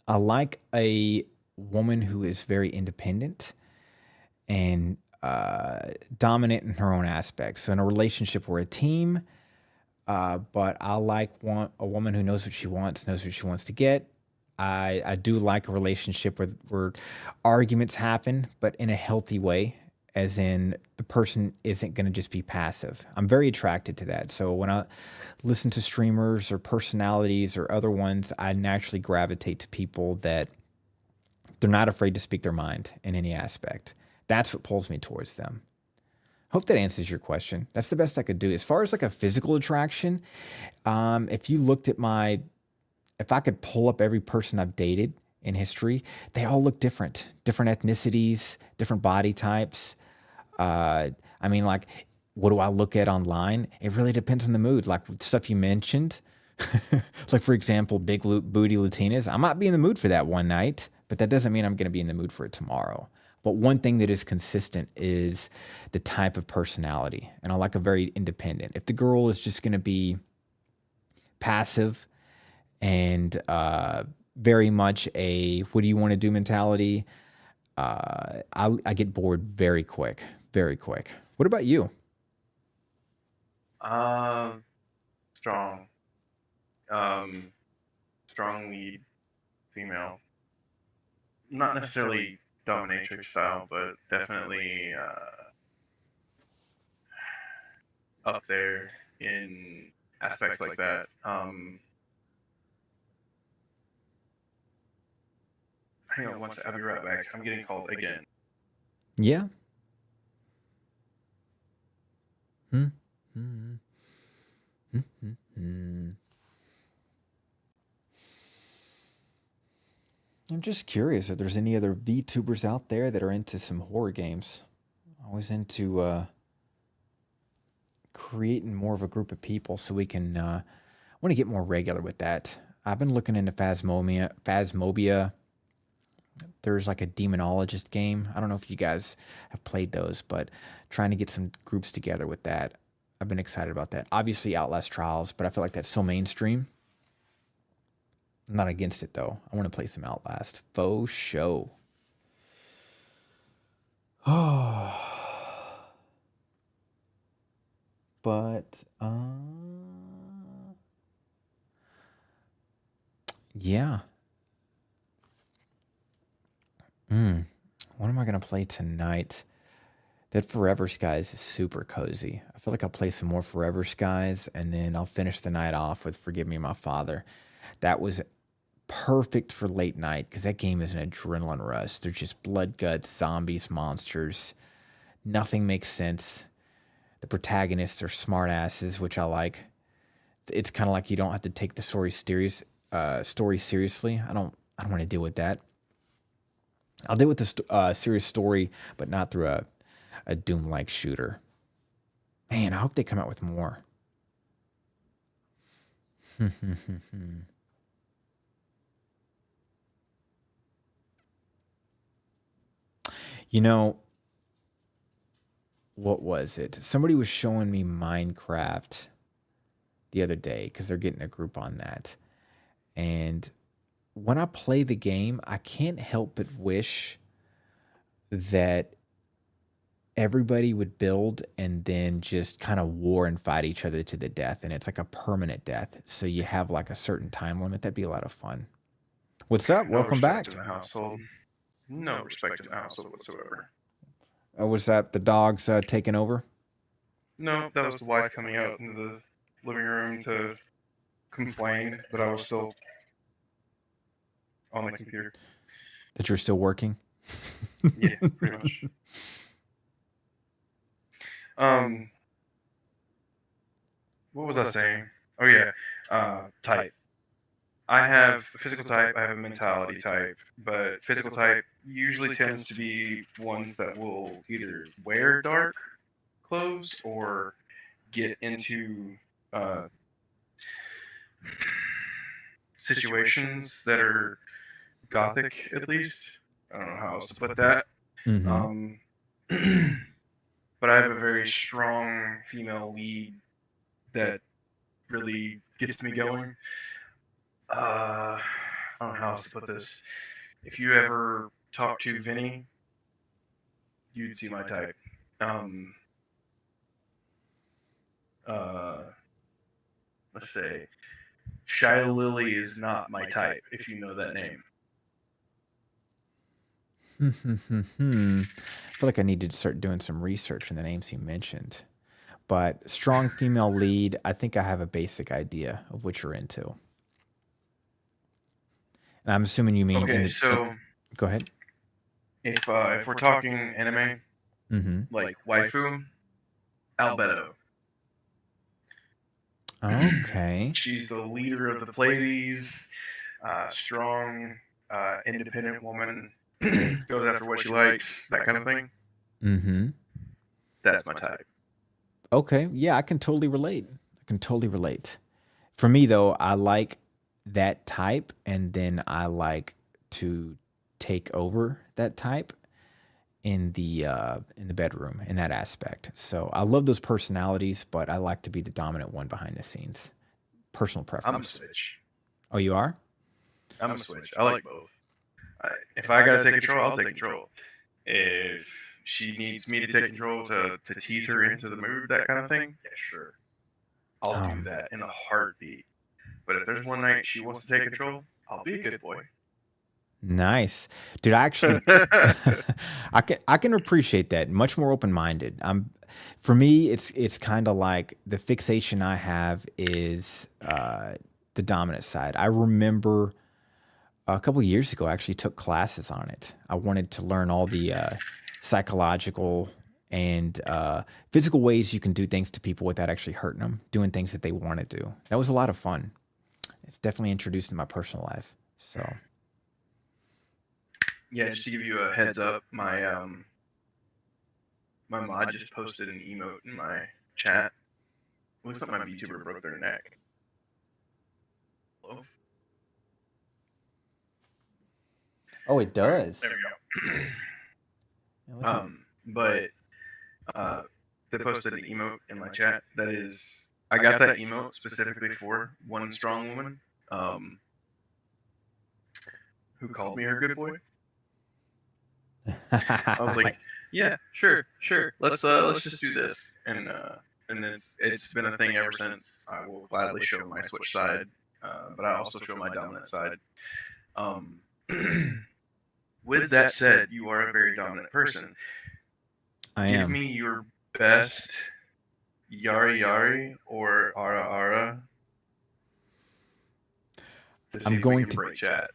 I like a woman who is very independent and dominant in her own aspects. So in a relationship, we're a team, but I like a woman who knows what she wants, knows what she wants to get. I do like a relationship where arguments happen, but in a healthy way, as in the person isn't going to just be passive. I'm very attracted to that. So when I listen to streamers or personalities or other ones, I naturally gravitate to people that they're not afraid to speak their mind in any aspect. That's what pulls me towards them. Hope that answers your question. That's the best I could do. As far as like a physical attraction, if you looked at if I could pull up every person I've dated in history, they all look different ethnicities, different body types. I mean, like, what do I look at online? It really depends on the mood. Like stuff you mentioned, like for example, big booty Latinas. I might be in the mood for that one night, but that doesn't mean I'm going to be in the mood for it tomorrow. But one thing that is consistent is the type of personality, and I like a very independent. If the girl is just going to be passive and very much a "what do you want to do" mentality, I get bored very quick, very quick. What about you? Um, strong. Um, strong lead female. Not necessarily dominatrix style, but definitely up there in aspects like that. Hang on one sec. I'll be right back. I'm getting called again. Yeah. Hmm. Hmm. Hmm. Hmm. Hmm. I'm just curious if there's any other VTubers out there that are into some horror games. I was into creating more of a group of people so we can want to get more regular with that. I've been looking into Phasmobia, There's like a demonologist game. I don't know if you guys have played those, but trying to get some groups together with that. I've been excited about that. Obviously, Outlast Trials, but I feel like that's so mainstream. I'm not against it though. I want to play some Outlast. Faux show. Oh, but yeah. What am I gonna play tonight? That Forever Skies is super cozy. I feel like I'll play some more Forever Skies and then I'll finish the night off with Forgive Me My Father. That was perfect for late night because that game is an adrenaline rush. They're just blood guts, zombies, monsters. Nothing makes sense. The protagonists are smartasses, which I like. It's kind of like you don't have to take the story seriously. I don't want to deal with that. I'll deal with the serious story, but not through a Doom like shooter. Man, I hope they come out with more. You know, what was it? Somebody was showing me Minecraft the other day because they're getting a group on that. And when I play the game, I can't help but wish that everybody would build and then just kind of war and fight each other to the death. And it's like a permanent death. So you have like a certain time limit. That'd be a lot of fun. What's up? No Welcome respect in back. the household. No respect in the household whatsoever. Was that the dogs taking over? No, that was the wife coming out into the living room to complain that I was still on the computer. That you're still working? Yeah, pretty much. Um, what was I saying? Oh yeah, type. I have a physical type. I have a mentality type, but physical type usually tends to be ones that will either wear dark clothes or get into uh, situations that are gothic, at least. I don't know how else to put that. Mm-hmm. Um, but I have a very strong female lead that really gets me going. I don't know how else to put this. If you ever talk to Vinny, you'd see my type. Um, uh, let's say Shy Lily is not my type. If you know that name. I feel like I need to start doing some research in the names you mentioned. But strong female lead, I think I have a basic idea of what you're into. And I'm assuming you mean in Okay, the. so Go ahead. if we're talking anime, Mm-hmm. like waifu, Albedo. Okay. She's the leader of the Pleiades, strong, independent woman, goes after what she likes, that kind of thing. Mm-hmm. That's my type. Okay. Yeah, I can totally relate. I can totally relate. For me though, I like that type and then I like to take over that type in the bedroom in that aspect. So I love those personalities, but I like to be the dominant one behind the scenes. Personal I'm a preference. switch. Oh, you are? I'm a switch. I like both. If I gotta take control, I'll take control. If she needs me to take control to tease her into the mood, that kind of thing, yeah, sure. I'll do Um, that in a heartbeat. But if there's one night she wants to take control, I'll be a good boy. Nice, dude. I actually, I can appreciate that. Much more open minded. For me, it's kind of like the fixation I have is the dominant side. I remember a couple years ago, I actually took classes on it. I wanted to learn all the psychological and physical ways you can do things to people without actually hurting them, doing things that they want to do. That was a lot of fun. It's definitely introduced in my personal life. So, Yeah, just to give you a heads up, my mod just posted an emote in my chat. Looks like my VTuber broke their neck. Hello? Oh, it All right, there does. we go. Yeah, let's see. But uh, they posted an emote in my chat that is, I got that emote specifically for one strong woman, um, who called me her good boy. I was like, yeah, sure, sure. Let's just do this. And it's been a thing ever since. I will gladly show my switch side, but I also show my dominant side. Um, with that said, you are a very dominant person. I Give am. me your best Yari Yari or Ara Ara to see I'm if we going can to break chat.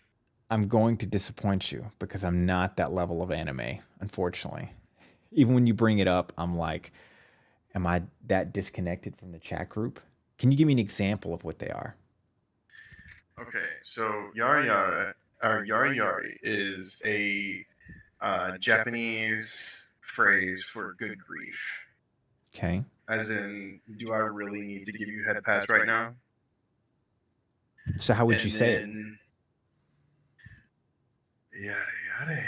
I'm going to disappoint you because I'm not that level of anime, unfortunately. Even when you bring it up, I'm like, am I that disconnected from the chat group? Can you give me an example of what they are? Okay, so Yari Yara or Yari Yari is a Japanese phrase for good grief. Okay. As in, do I really need to give you head pats right now? So how would you And say it? then yada yada.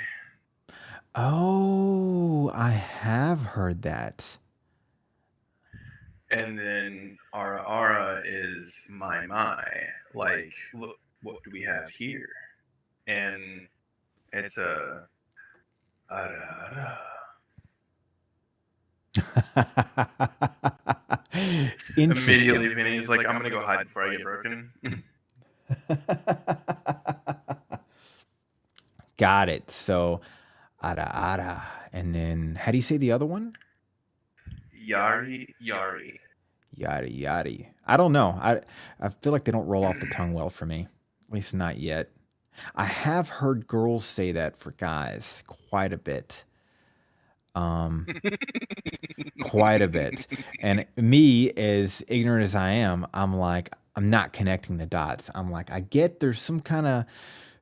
Oh, I have heard that. And then ara ara is my. Like, look, what do we have here? And it's a ara ara. Interesting. Immediately, Vinny's like, I'm gonna go hide before I get broken. Got it. So, ara ara. And then, how do you say the other one? Yari yari. Yada yada. I don't know. I feel like they don't roll off the tongue well for me. At least not yet. I have heard girls say that for guys quite a bit. Um, quite a bit. And me, as ignorant as I am, I'm like, I'm not connecting the dots. I'm like, I get there's some kind of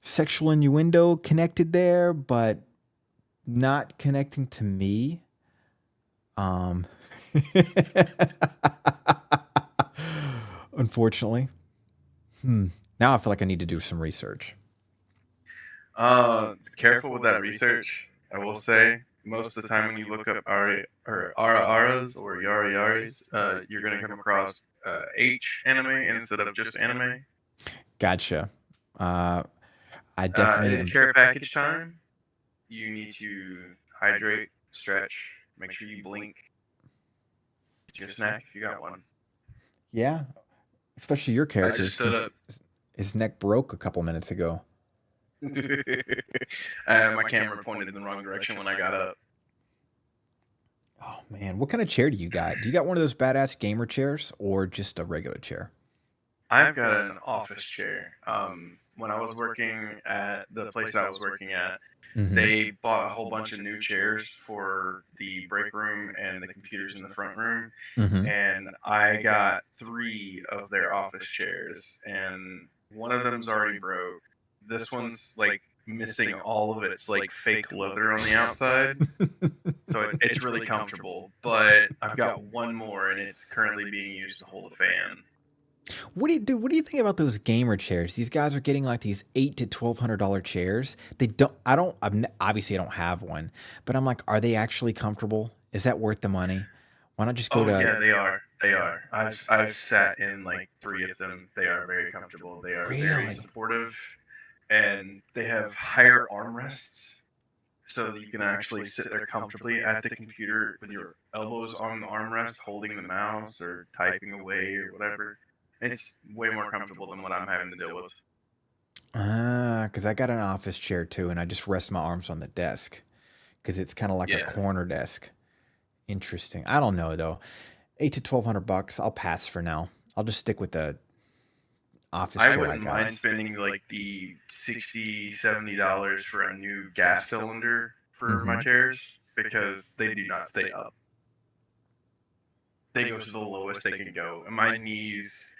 sexual innuendo connected there, but not connecting to me. Um, unfortunately. Hmm. Now I feel like I need to do some research. Careful with that research. I will say most of the time when you look up ara aras or yari yaris, you're gonna come across H anime instead of just anime. Gotcha. Uh, I definitely It is am. care package time. You need to hydrate, stretch, make sure you blink, get you a snack if you got one. Yeah, especially your I character just stood since up. his neck broke a couple minutes ago. My camera pointed in the wrong direction when I got up. Oh man, what kind of chair do you got? Do you got one of those badass gamer chairs or just a regular chair? I've got an office chair. When I was working at the place I was working at, Mm-hmm. they bought a whole bunch of new chairs for the break room and the computers in the front room, Mm-hmm. and I got three of their office chairs, and one of them's already broke. This one's like missing all of its like fake leather on the outside, so it's really comfortable. But I've got one more, and it's currently being used to hold a fan. What do you do? What do you think about those gamer chairs? These guys are getting like these $800 to $1,200 chairs. They don't. I don't. Obviously, I don't have one, but I'm like, are they actually comfortable? Is that worth the money? Why not just go Oh to yeah, they are. They are. I've sat in like three of them. They are very comfortable. They are very really? supportive, and they have higher armrests, so that you can actually sit there comfortably at the computer with your elbows on the armrest, holding the mouse or typing away or whatever. It's way more comfortable than what I'm having to deal with. Ah, because I got an office chair too, and I just rest my arms on the desk because it's kind of like a Yeah, corner desk. Interesting. I don't know though. 8 to 1,200 bucks. I'll pass for now. I'll just stick with the office I chair I wouldn't got. mind spending like the 60, $70 for a new gas cylinder for my Mm-hmm. chairs because they do not stay up. They go to the lowest they can go, and my knees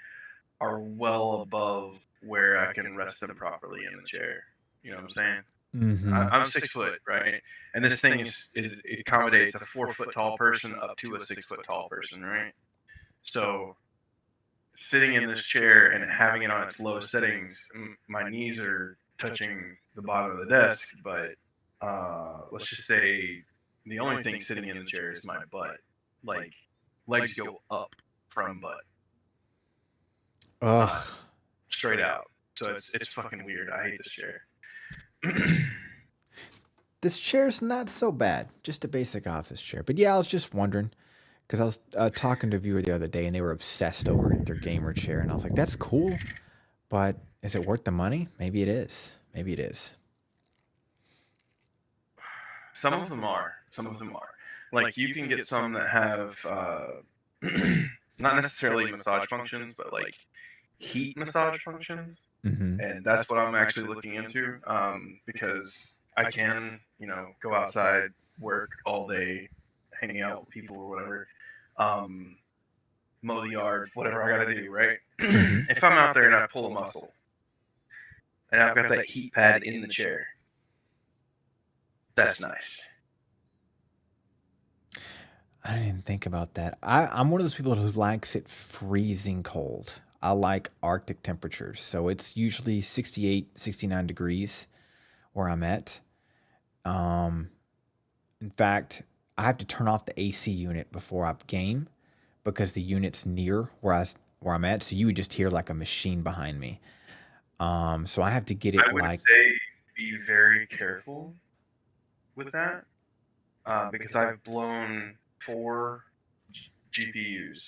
are well above where I can rest them properly in the chair. You know what I'm saying? Mm-hmm. I'm 6 foot, right? And this thing is it accommodates a 4 foot tall person up to a 6 foot tall person, right? So sitting in this chair and having it on its lowest settings, my knees are touching the bottom of the desk, but let's just say the only thing sitting in the chair is my butt. Like legs go up from butt, Ugh. straight out. So it's fucking weird. I hate this chair. This chair's not so bad. Just a basic office chair. But yeah, I was just wondering because I was talking to a viewer the other day and they were obsessed over their gamer chair. And I was like, that's cool. But is it worth the money? Maybe it is. Maybe it is. Some of them are. Some of them are. Like you can get some that have not necessarily massage functions, but like heat massage functions, Mm-hmm. and that's what I'm actually looking into. Because I can, go outside, work all day, hanging out with people or whatever, mow the yard, whatever I gotta do, right? Mm-hmm. If I'm out there and I pull a muscle, and I've got that heat pad in the chair, that's nice. I didn't even think about that. I'm one of those people who likes it freezing cold. I like Arctic temperatures. So it's usually 68, 69 degrees where I'm at. Um, in fact, I have to turn off the AC unit before I game because the unit's near where I'm at. So you would just hear like a machine behind me. So I have to get it I would like say be very careful with that because I've blown 4 GPUs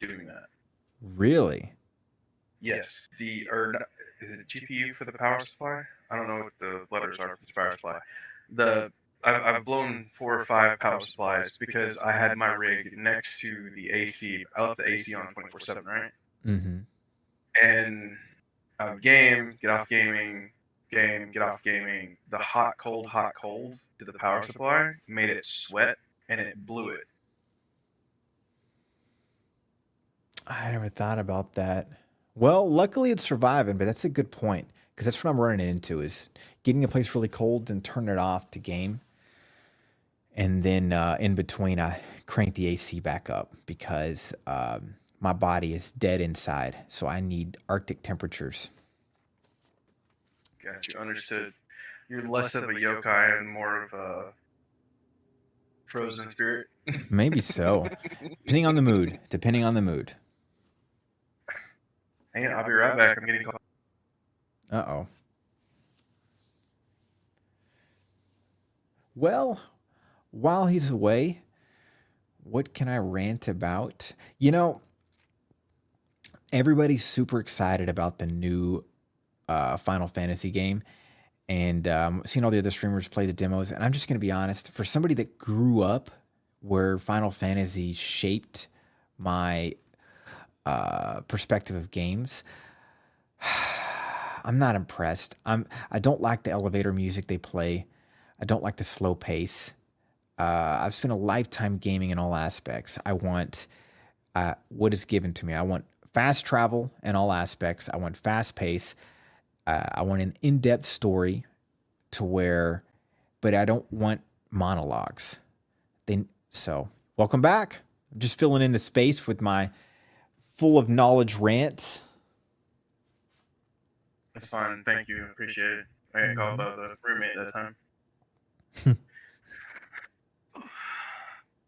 doing that. really. Yes, is it GPU for the power supply? I don't know what the letters are for the power supply. The I've blown 4 or 5 power supplies because I had my rig next to the AC. I left the AC on 24/7, right? Mm-hmm. And I would game, get off gaming, game, get off gaming. The hot, cold to the power supply made it sweat and it blew it. I never thought about that. Well, luckily it's surviving, but that's a good point because that's what I'm running into is getting a place really cold and turn it off to game, and then in between I crank the AC back up because my body is dead inside, so I need Arctic temperatures. Got you, understood. You're less of a yokai and more of a frozen spirit. Maybe so, depending on the mood. Depending on the mood. Hey, I'll be right back. I'm getting called. Uh oh. Well, while he's away, what can I rant about? Everybody's super excited about the new Final Fantasy game, and seeing all the other streamers play the demos. And I'm just going to be honest, for somebody that grew up where Final Fantasy shaped my perspective of games, I'm not impressed. I don't like the elevator music they play. I don't like the slow pace. I've spent a lifetime gaming in all aspects. I want what is given to me. I want fast travel in all aspects. I want fast pace. I want an in-depth story to where, but I don't want monologues. So welcome back. I'm just filling in the space with my full of knowledge rants. That's fine. Thank you. Appreciate it. I got called by the roommate that time.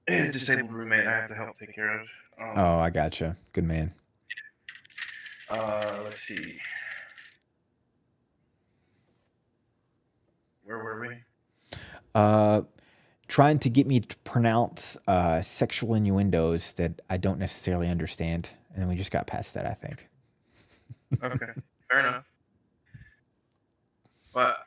And a disabled roommate I have to help take care of. Oh, I gotcha. Good man. Let's see. Where were we? Trying to get me to pronounce sexual innuendos that I don't necessarily understand. And then we just got past that, I think. Okay, fair enough. But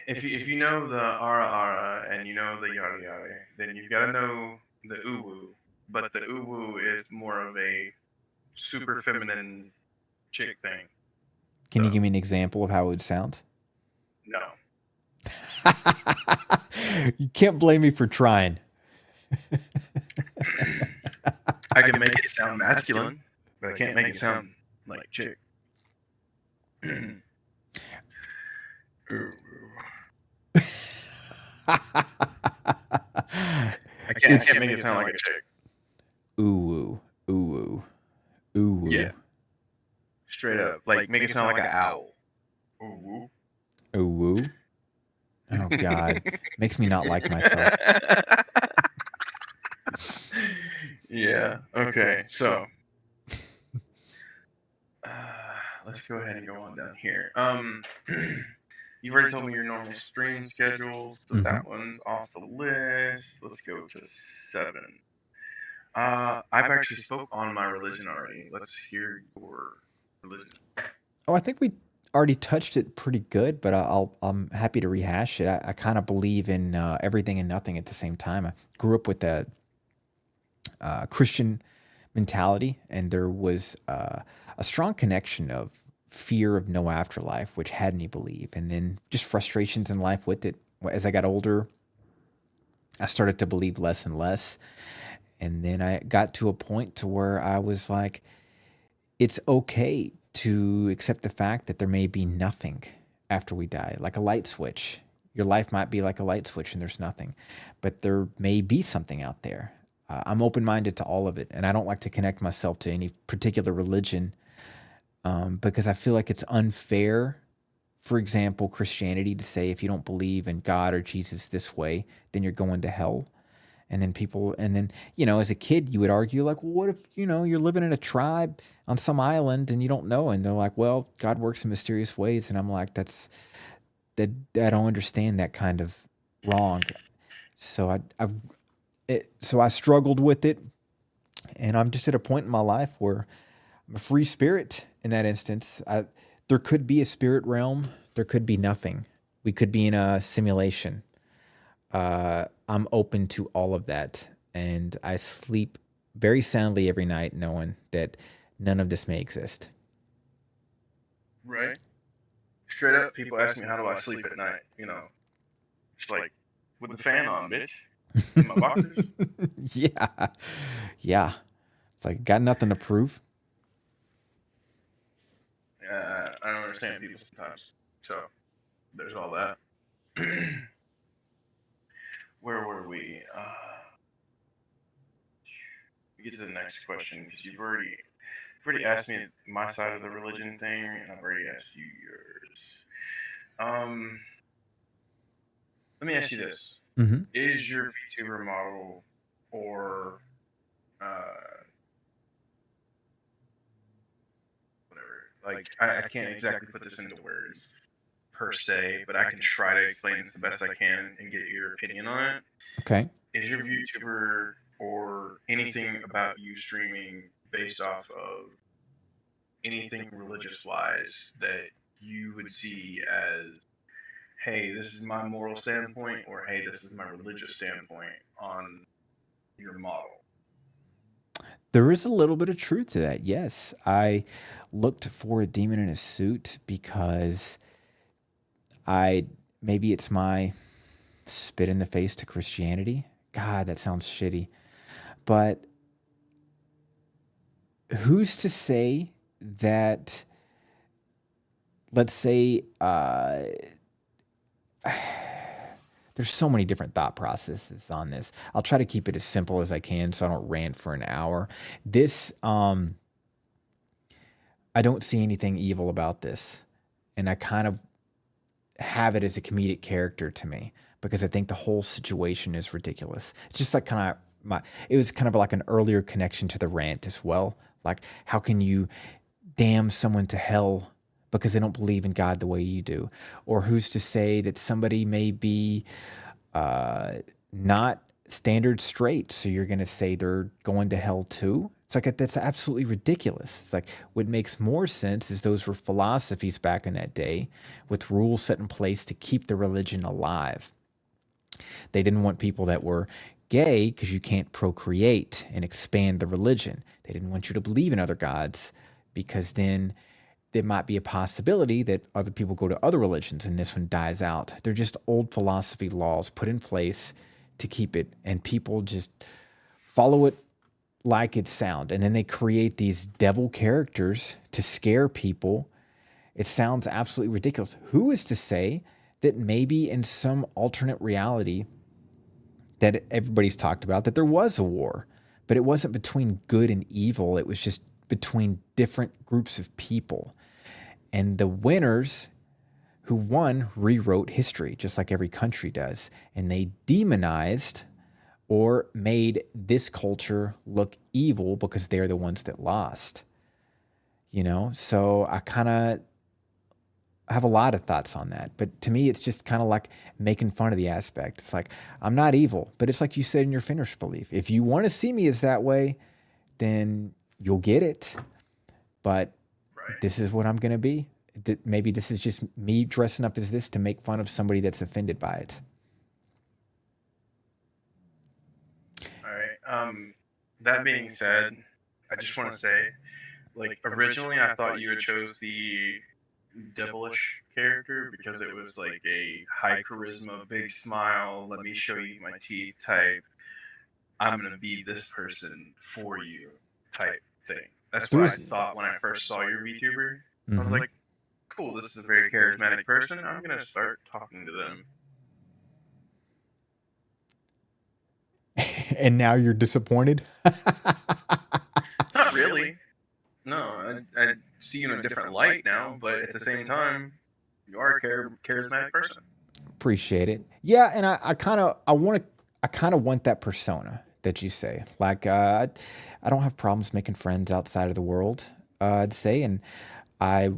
if you know the ara ara and you know the yada yada, then you've got to know the uwu. But the uwu is more of a super feminine chick thing. Can you give me an example of how it would sound? No. You can't blame me for trying. I can make it sound masculine, but I can't make it sound like chick. I can't make it sound like a chick. Ooh, ooh, ooh. Yeah. Straight up. Like, make it sound like an owl. Ooh. Ooh. Oh God. Makes me not like myself. Yeah. Okay. So uh, let's go ahead and go on down here. You've already told me your normal stream schedule, so Hmm. that one's off the list. Let's go to 7. I've actually spoke on my religion already. Let's hear your religion. Oh, I think we already touched it pretty good, but I'm happy to rehash it. I kind of believe in everything and nothing at the same time. I grew up with a Christian mentality, and there was a strong connection of fear of no afterlife, which had me believe, and then just frustrations in life with it. As I got older, I started to believe less and less, and then I got to a point to where I was like, it's okay to accept the fact that there may be nothing after we die, like a light switch. Your life might be like a light switch and there's nothing, but there may be something out there. I'm open minded to all of it, and I don't like to connect myself to any particular religion because I feel like it's unfair. For example, Christianity to say if you don't believe in God or Jesus this way, then you're going to hell. And then, as a kid, you would argue, like, well, what if, you're living in a tribe on some island and you don't know? And they're like, well, God works in mysterious ways. And I'm like, that, I don't understand that kind of wrong. So I struggled with it. And I'm just at a point in my life where I'm a free spirit in that instance. There could be a spirit realm, there could be nothing. We could be in a simulation. I'm open to all of that, and I sleep very soundly every night, knowing that none of this may exist. Right. Straight up, people ask me how do I sleep at night. Just like with the fan on, bitch, in my boxers. Yeah, yeah. It's like got nothing to prove. I don't understand people sometimes. So there's all that. Where were we? We get to the next question because you've already asked me my side of the religion thing, and I've already asked you yours. Let me ask you this: Hmm. Is your VTuber model or uh, whatever? Like, I can't exactly put this into words per se, but I can try to explain this the best I can and get your opinion on it. Okay. Is your VTuber or anything about you streaming based off of anything religious wise that you would see as, hey, this is my moral standpoint, or hey, this is my religious standpoint on your model? There is a little bit of truth to that. Yes, I looked for a demon in a suit because I maybe it's my spit in the face to Christianity. God, that sounds shitty. But who's to say that, let's say, there's so many different thought processes on this. I'll try to keep it as simple as I can so I don't rant for an hour. This, I don't see anything evil about this. And I kind of have it as a comedic character to me because I think the whole situation is ridiculous. It's just like kind of it was kind of like an earlier connection to the rant as well. Like, how can you damn someone to hell because they don't believe in God the way you do? Or who's to say that somebody may be not standard straight, so you're going to say they're going to hell too? It's like that's absolutely ridiculous. It's like what makes more sense is those were philosophies back in that day with rules set in place to keep the religion alive. They didn't want people that were gay because you can't procreate and expand the religion. They didn't want you to believe in other gods because then there might be a possibility that other people go to other religions and this one dies out. They're just old philosophy laws put in place to keep it, and people just follow it like it's sound. And then they create these devil characters to scare people. It sounds absolutely ridiculous. Who is to say that maybe in some alternate reality that everybody's talked about, that there was a war, but it wasn't between good and evil. It was just between different groups of people. And the winners who one rewrote history just like every country does, and they demonized or made this culture look evil because they're the ones that lost. So I kind of have a lot of thoughts on that, but to me it's just kind of like making fun of the aspect. It's like, I'm not evil, but it's like you said in your finished belief, if you want to see me as that way, then you'll get it. But Right. this is what I'm going to be. Maybe this is just me dressing up as this to make fun of somebody that's offended by it. All right. That being said, I just want to say, like, originally I thought you had chose the devilish character because it was like a high charisma, big smile, let me show you my teeth type. I'm gonna be this person for you type thing. That's It what I was. thought when I first saw your VTuber. I was Mhm. like, cool, this is a very charismatic person. I'm gonna start talking to them. And now you're disappointed? Not really. No, I see you in a different light now, but at the same time, you are a charismatic person. Appreciate it. Yeah, and I kind of want that persona that you say. Like, I don't have problems making friends outside of the world. I'd say, and I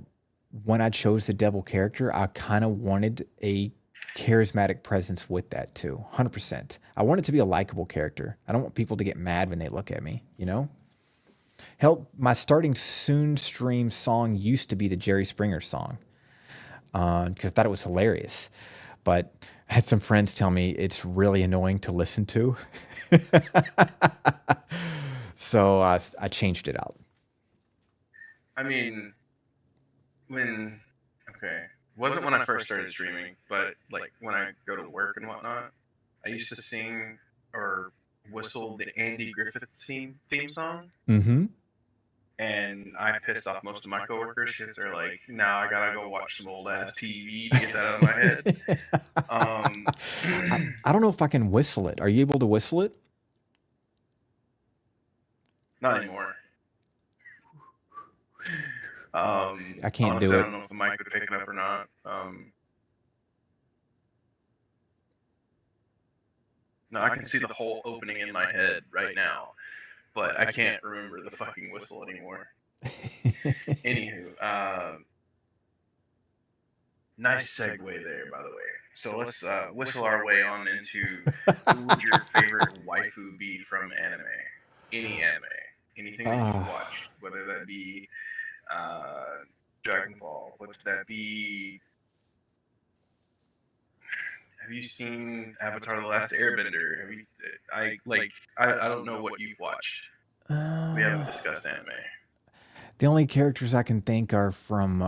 when I chose the devil character, I kind of wanted a charismatic presence with that too. 100%. I want it to be a likable character. I don't want people to get mad when they look at me. Hell, my starting soon stream song used to be the Jerry Springer song because I thought it was hilarious. But I had some friends tell me it's really annoying to listen to. So I changed it out. I mean, when okay, wasn't when I first started streaming, but like when I go to work and whatnot, I used to sing or whistle the Andy Griffith theme song, Mm-hmm. and I pissed off most of my coworkers because they're like, "Now I gotta go watch some old ass TV to get that out of my head." Um, I don't know if I can whistle it. Are you able to whistle it? not anymore. I can't do Honestly, I it. don't know if the mic would pick it up or not. No, I can see the whole opening in my head right now, but I can't remember the fucking whistle anymore. Anywho, nice segue there, by the way. So let's whistle our way on into who would your favorite waifu be from anime? Any anime, anything that you've Ah, watched, whether that be uh, Dragon Ball, what's that be? Have you seen Avatar: The Last Airbender? Have you? I don't know what you've watched. We haven't uh, discussed anime. the only characters I can think are from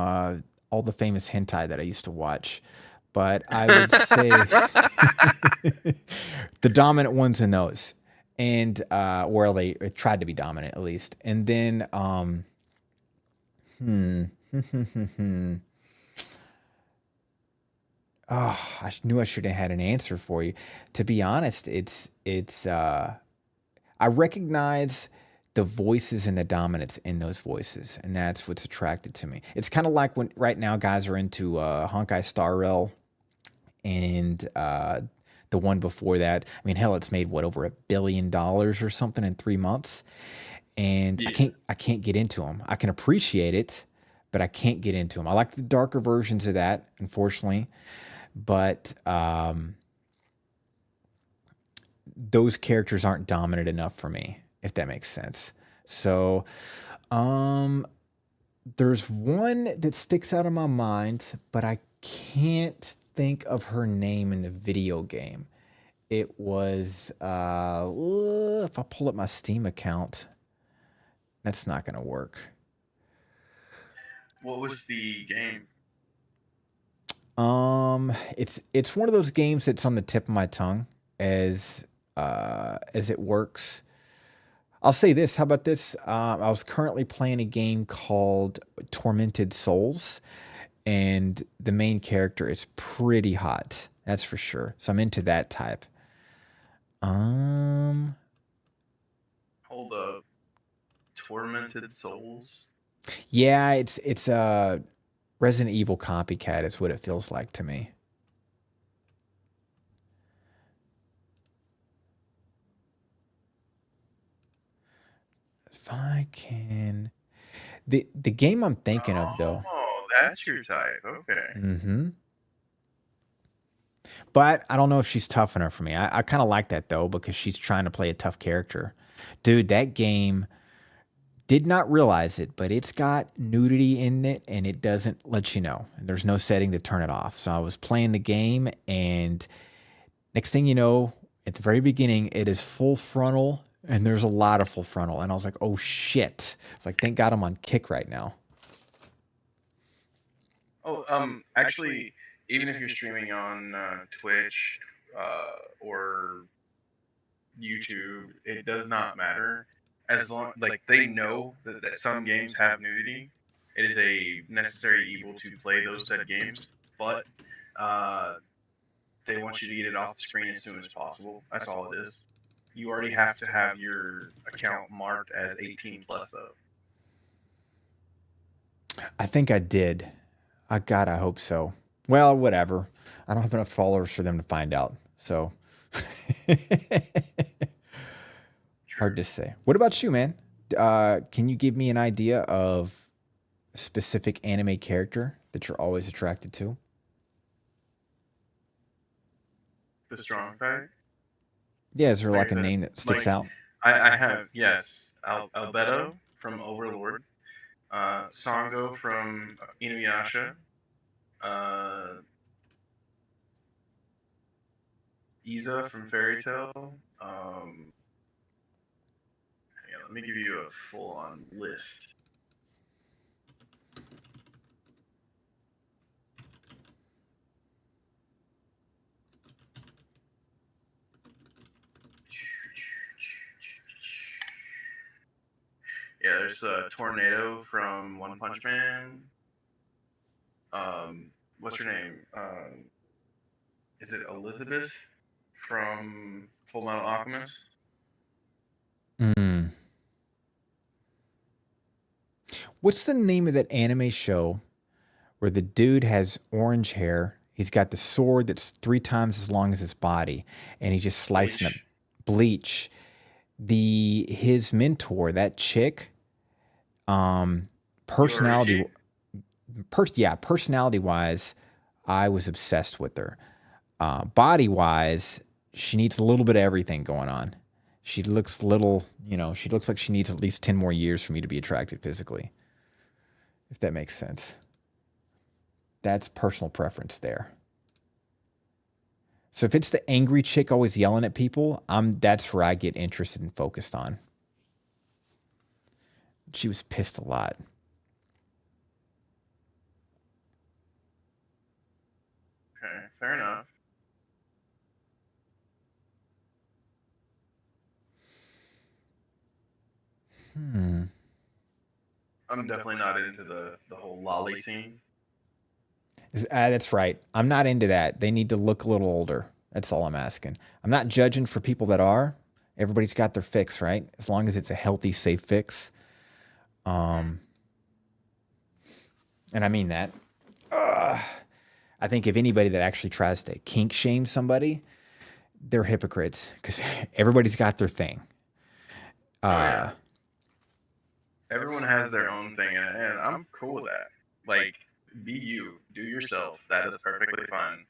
all the famous hentai that I used to watch. But I would say the dominant ones in those, and well, they tried to be dominant at least. And then, hmm, oh, knew I should have had an answer for you. To be honest, it's I recognize the voices and the dominance in those voices, and that's what's attracted to me. It's kind of like when right now guys are into Honkai Star Rail and the one before that. I mean, hell, it's made what over $1 billion or something in 3 months, and I Yeah. can't I can't get into them. I can appreciate it, but I can't get into them. I like the darker versions of that, unfortunately, but those characters aren't dominant enough for me, if that makes sense. So, um, there's one that sticks out in my mind, but I can't think of her name in the video game. It was if I pull up my Steam account, that's not gonna work. What was the game? It's one of those games that's on the tip of my tongue as it works. I'll say this. How about this? I was currently playing a game called Tormented Souls, and the main character is pretty hot. That's for sure. So I'm into that type. Um, Hold up. Tormented Souls. yeah, it's Resident Evil copycat is what it feels like to me. If I can, the game I'm thinking of though. Oh, that's your type. Okay. Mm-hmm. But I don't know if she's tough enough for me. I kind of like that though because she's trying to play a tough character. Dude, that game did not realize it, but it's got nudity in it and it doesn't let you know. There's no setting to turn it off. So I was playing the game and next thing you know, at the very beginning, it is full frontal and there's a lot of full frontal. And I was like, oh shit. It's like, thank God I'm on kick right now. Oh, actually, even if you're streaming on Twitch or YouTube, it does not matter. As long like they know that some games have nudity, it is a necessary evil to play those said games. But uh, they want you to get it off the screen as soon as possible. That's all it is. You already have to have your account marked as 18 plus, though. I think I did. God, I hope so. Well, whatever. I don't have enough followers for them to find out. So hard to say. What about you, man? Can you give me an idea of a specific anime character that you're always attracted to? The strong type. Yeah, is there like Like a the name that sticks out? I have, yes, Albedo from Overlord, Sango from Inuyasha, uh, Iza from Fairy Tail. Yeah, let me give you a full on list. Yeah, there's a Tornado from One Punch Man. What's her name? Is it Elizabeth from Full Metal Alchemist? Mm. What's the name of that anime show where the dude has orange hair? He's got the sword that's 3 times as long as his body, and he's just slicing up Bleach. His mentor, that chick, personality, personality wise, I was obsessed with her. Body wise, she needs a little bit of everything going on. She looks little, she looks like she needs at least 10 more years for me to be attracted physically, if that makes sense. That's personal preference there. So if it's the angry chick always yelling at people, that's where I get interested and focused on. She was pissed a lot. Okay, fair enough. I'm definitely not into the whole lolly scene. That's right. I'm not into that. They need to look a little older. That's all I'm asking. I'm not judging for people that are. Everybody's got their fix, right? As long as it's a healthy, safe fix. And I mean that. I think if anybody that actually tries to kink shame somebody, they're hypocrites because everybody's got their thing. Yeah. Everyone has their own thing, and I'm cool with that. Like, be you, do yourself. That is perfectly fine.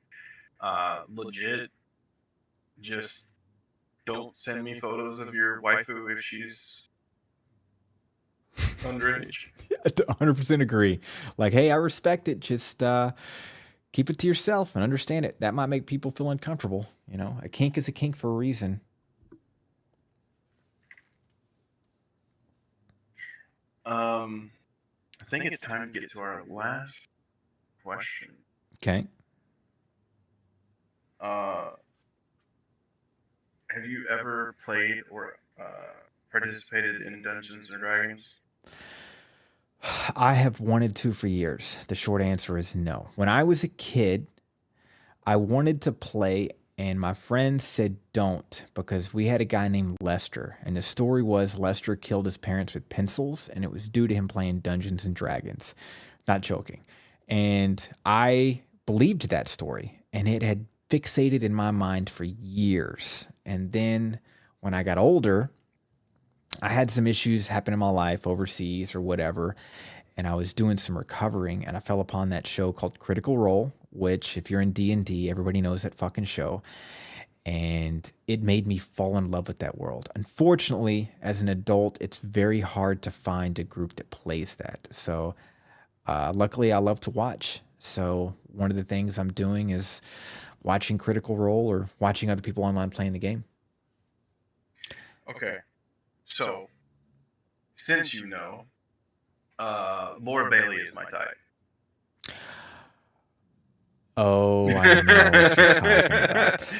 Legit, just don't send me photos of your waifu if she's underage. 100% agree. Like, hey, I respect it. Just keep it to yourself and understand it. That might make people feel uncomfortable. A kink is a kink for a reason. I think it's time to get to our last question. Okay. Have you ever played or participated in Dungeons and Dragons? I have wanted to for years. The short answer is no. When I was a kid, I wanted to play, and my friends said don't because we had a guy named Lester. And the story was Lester killed his parents with pencils, and it was due to him playing Dungeons and Dragons. Not joking. And I believed that story, and it had fixated in my mind for years. And then when I got older, I had some issues happen in my life overseas or whatever, and I was doing some recovering, and I fell upon that show called Critical Role, which if you're in D&D, everybody knows that fucking show, and it made me fall in love with that world. Unfortunately, as an adult, it's very hard to find a group that plays that. So, luckily, I love to watch. So, one of the things I'm doing is watching Critical Role or watching other people online playing the game. Okay, so since you know, Laura Bailey is my type. Oh, I know what you're talking about.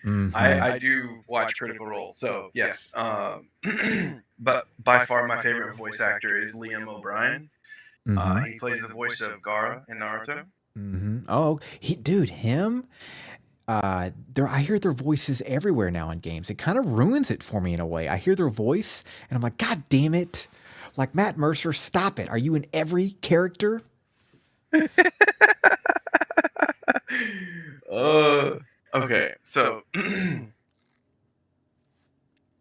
Hmm. I do watch Critical Role, so yes. But by far my favorite voice actor is Liam O'Brien. Hmm. He plays the voice of Gaara in Naruto. Hmm. Oh, dude, him. There, I hear their voices everywhere now in games. It kind of ruins it for me in a way. I hear their voice, and I'm like, God damn it! Like Matt Mercer, stop it! Are you in every character? uh, okay, so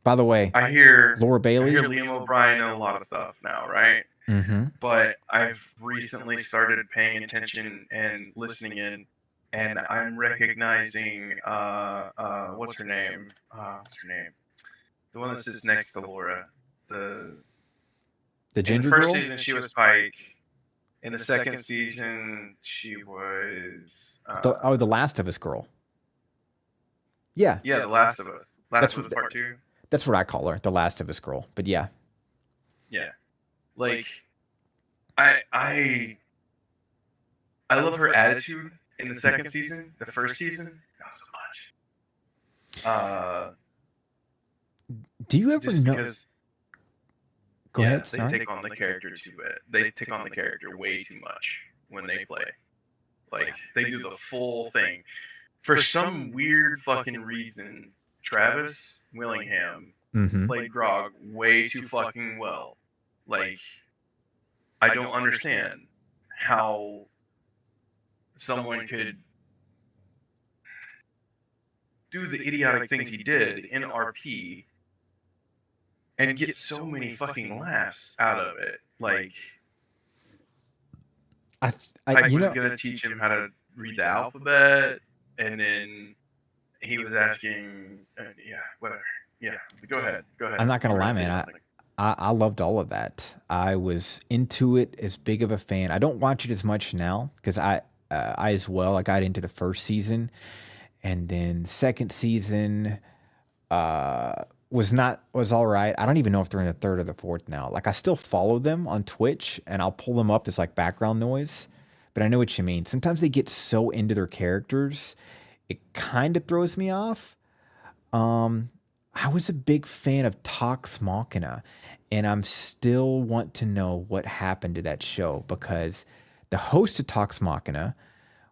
By the way, I hear Laura I hear Bailey. Liam O'Brien in a lot of stuff now, right? Mm-hmm. But I've recently started paying attention and listening in, and I'm recognizing what's her name? What's her name? The one that sits next to Laura. The The In the ginger first girl. season she was Pike. In the second season she was The Last of Us girl. Yeah, yeah, The Last of Us. Last that's of Us what Part Two. that's what I call her, the Last of Us girl. But yeah, Yeah, like I I I love her attitude in the second season. The first season, not so much. do you ever Just know? because, Go yeah, ahead. they Sorry. take on the character too bad. They take on the character way too much when they play. Like they do the full thing. For some weird fucking reason, Travis Willingham Mm-hmm. played Grog way too fucking well. Like I don't understand how someone could do the idiotic things he did in RP and get so many fucking laughs out of it. Like Pike You was know, gonna teach him how to read the alphabet, and then he was asking, yeah, whatever. Yeah, go ahead, go I'm ahead. not You gonna were lie, gonna say man. something. I loved all of that. I was into it, as big of a fan. I don't watch it as much now because I as well. I got into the first season, and then second season was all right. I don't even know if they're in the third or the fourth now. Like I still follow them on Twitch, and I'll pull them up as like background noise. But I know what you mean. Sometimes they get so into their characters, it kind of throws me off. Um, I was a big fan of Talks Machina, and I'm still want to know what happened to that show because the host of Talks Machina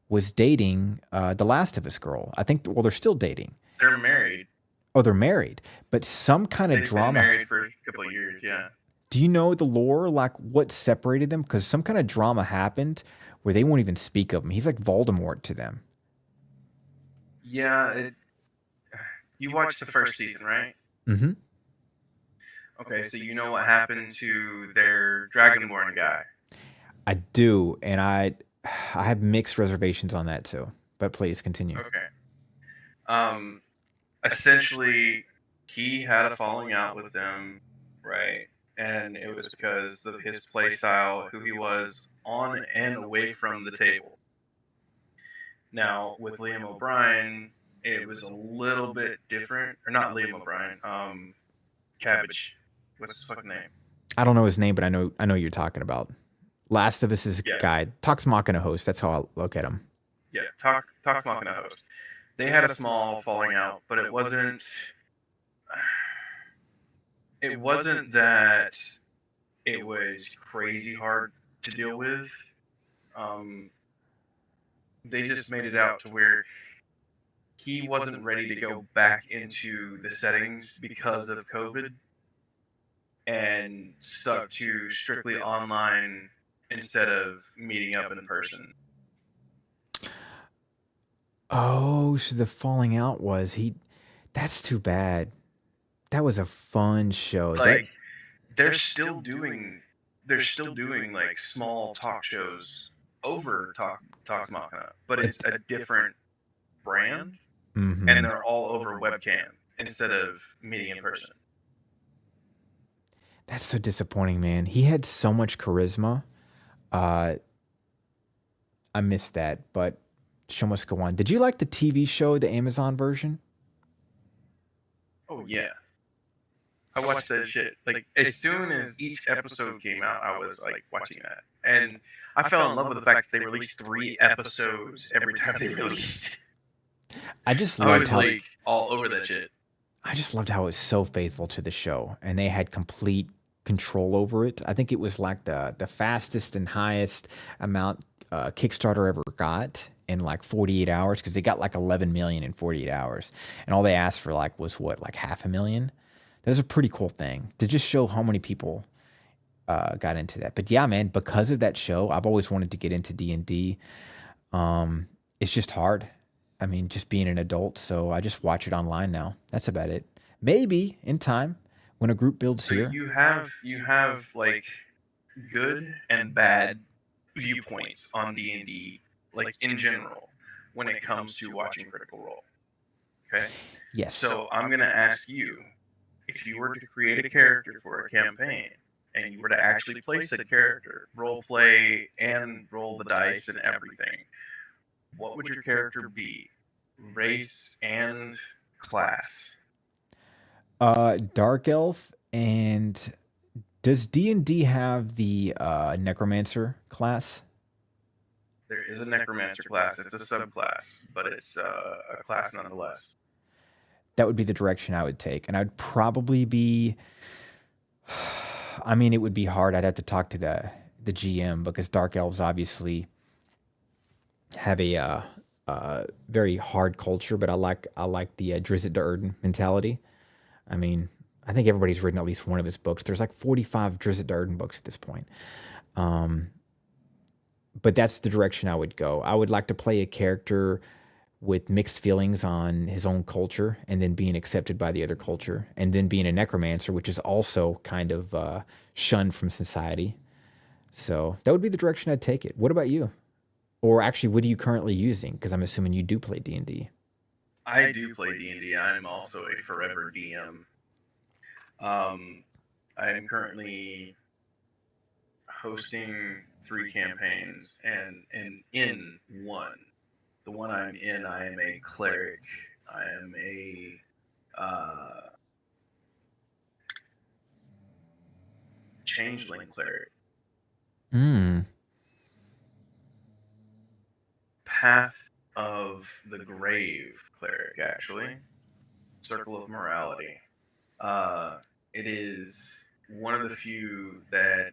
was dating the Last of Us girl. I think, well, they're still dating. They're married. Oh, they're married, but some kind of They've been drama. married for a couple of years. Yeah. Do you know the lore, like what separated them? Because some kind of drama happened where they won't even speak of him. He's like Voldemort to them. Yeah. You watched the first season, right? Mm-hmm. Okay, so you know what happened to their Dragonborn guy. I do, and I have mixed reservations on that too. But please continue. Okay. Um, Essentially, he had a falling out with them, right? And it was because of his play style, who he was on and away from the table. Now, with Liam O'Brien, it was a little bit different. Or not Liam O'Brien, Cabbage. What's his fucking name? I don't know his name, but I know who you're talking about. Last of Us is a Yeah, guy. Talks Machina host. That's how I look at him. yeah. Talk Machina host. They had a small falling out, but it wasn't. It wasn't that it was crazy hard to deal with. Um, they just made it out to where he wasn't ready to go back into the settings because of COVID and stuck to strictly online instead of meeting up in person. Oh, so the falling out was he that's too bad. That was a fun show. That Like they're still doing they're still doing like small talk shows over Talks Machina, but it's it's a different brand and mhm. they're all over webcam instead of meeting in person. That's so disappointing, man. He had so much charisma. Uh, I missed that, but show must go on. Did you like the TV show, the Amazon version? Oh yeah. I watched that shit. Like as soon as each episode came out, I was like watching that. And I fell in love with the fact that they released 3 episodes every time they released. I just I loved was how like all over that shit. I just loved how it was so faithful to the show, and they had complete control over it. I think it was like the fastest and highest amount Kickstarter ever got in like 48 hours because they got like 11 million in 48 hours, and all they asked for like was what like half a million. That was a pretty cool thing to just show how many people got into that. But yeah, man, because of that show, I've always wanted to get into D&D. It's just hard. I mean, just being an adult, so I just watch it online now. That's about it. Maybe in time when a group builds So here. you have like good and bad viewpoints on D&D like in general when it comes to watching Critical Role. Okay? Yes. So I'm going to ask you, if you were to create a character for a campaign and you were to actually play said character, role play and roll the dice and everything, what would your character be? Race and class. Dark Elf and does D&D have the Necromancer class? There is a necromancer class. It's a subclass, but it's a class nonetheless. That would be the direction I would take. And I'd probably be I mean, it would be hard. I'd have to talk to the GM because Dark Elves obviously have a very hard culture, but I like the Drizzt Do'Urden mentality. I mean, I think everybody's written at least one of his books. There's like 45 Drizzt Do'Urden books at this point. Um, but that's the direction I would go. I would like to play a character with mixed feelings on his own culture and then being accepted by the other culture and then being a necromancer, which is also kind of shunned from society. So that would be the direction I'd take it. What about you? Or actually, what are you currently using? Because I'm assuming you do play D&D. I do play D&D. I'm also a forever DM. Um, I am currently hosting 3 campaigns, and in one, the one I'm in, I am a cleric. I am a changeling cleric. Hmm. Path of the Grave cleric, actually. Circle of Morality. It is one of the few that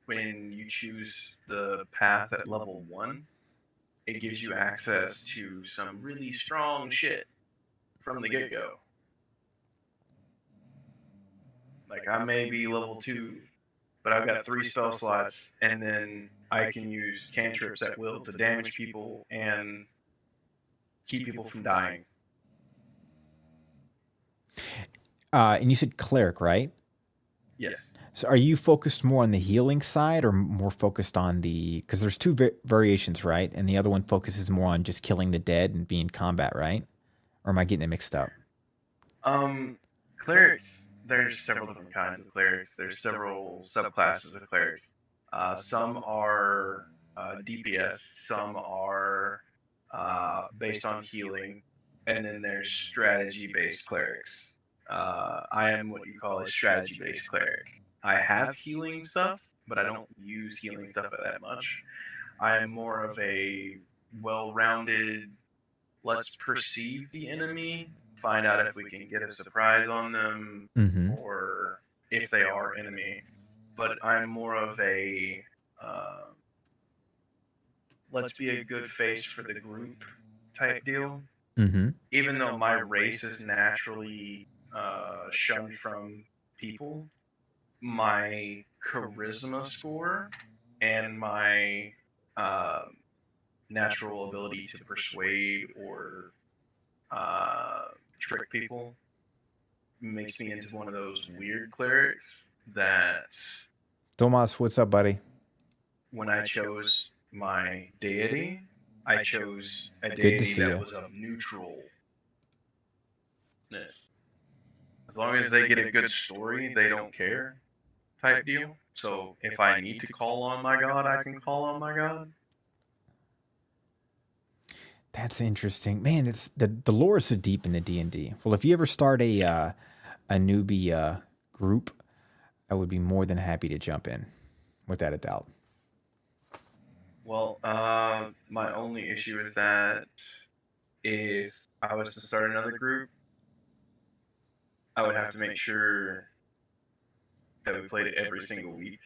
when you choose the path at level 1, it gives you access to some really strong shit from the get go. Like, I may be level 2, but I've got 3 spell slots, and then I can use cantrips at will to damage people and keep people from dying. And you said cleric, right? Yes. So are you focused more on the healing side or more focused on the because there's two variations, right? And the other one focuses more on just killing the dead and being combat, right? Or am I getting it mixed up? Um, Clerics, there's several different kinds of clerics. There's several subclasses of clerics. Some are DPS, some are based on healing, and then there's strategy-based clerics. I am what you call a strategy-based cleric. I have healing stuff, but I don't use healing stuff that much. I am more of a well-rounded, let's perceive the enemy, find out if we can get a surprise on them Mm-hmm. or if they are enemy. But I'm more of a uh, let's be a good face for the group type deal. Mm-hmm. Even though my race is naturally shunned from people, my charisma score and my uh, natural ability to persuade or uh, trick people makes me into one of those weird clerics that Tomas, what's up, buddy? when I chose my deity, I chose a Good to deity see that you. was of neutralness. As long as they get a good story, they don't care type deal. So if I need to call on my god, I can call on my god. That's interesting, man. It's the lore is so deep in the D&D. Well, if you ever start a newbie group, I would be more than happy to jump in, without a doubt. Well, my only issue is that if I was to start another group, I would have to make sure that we played it every single week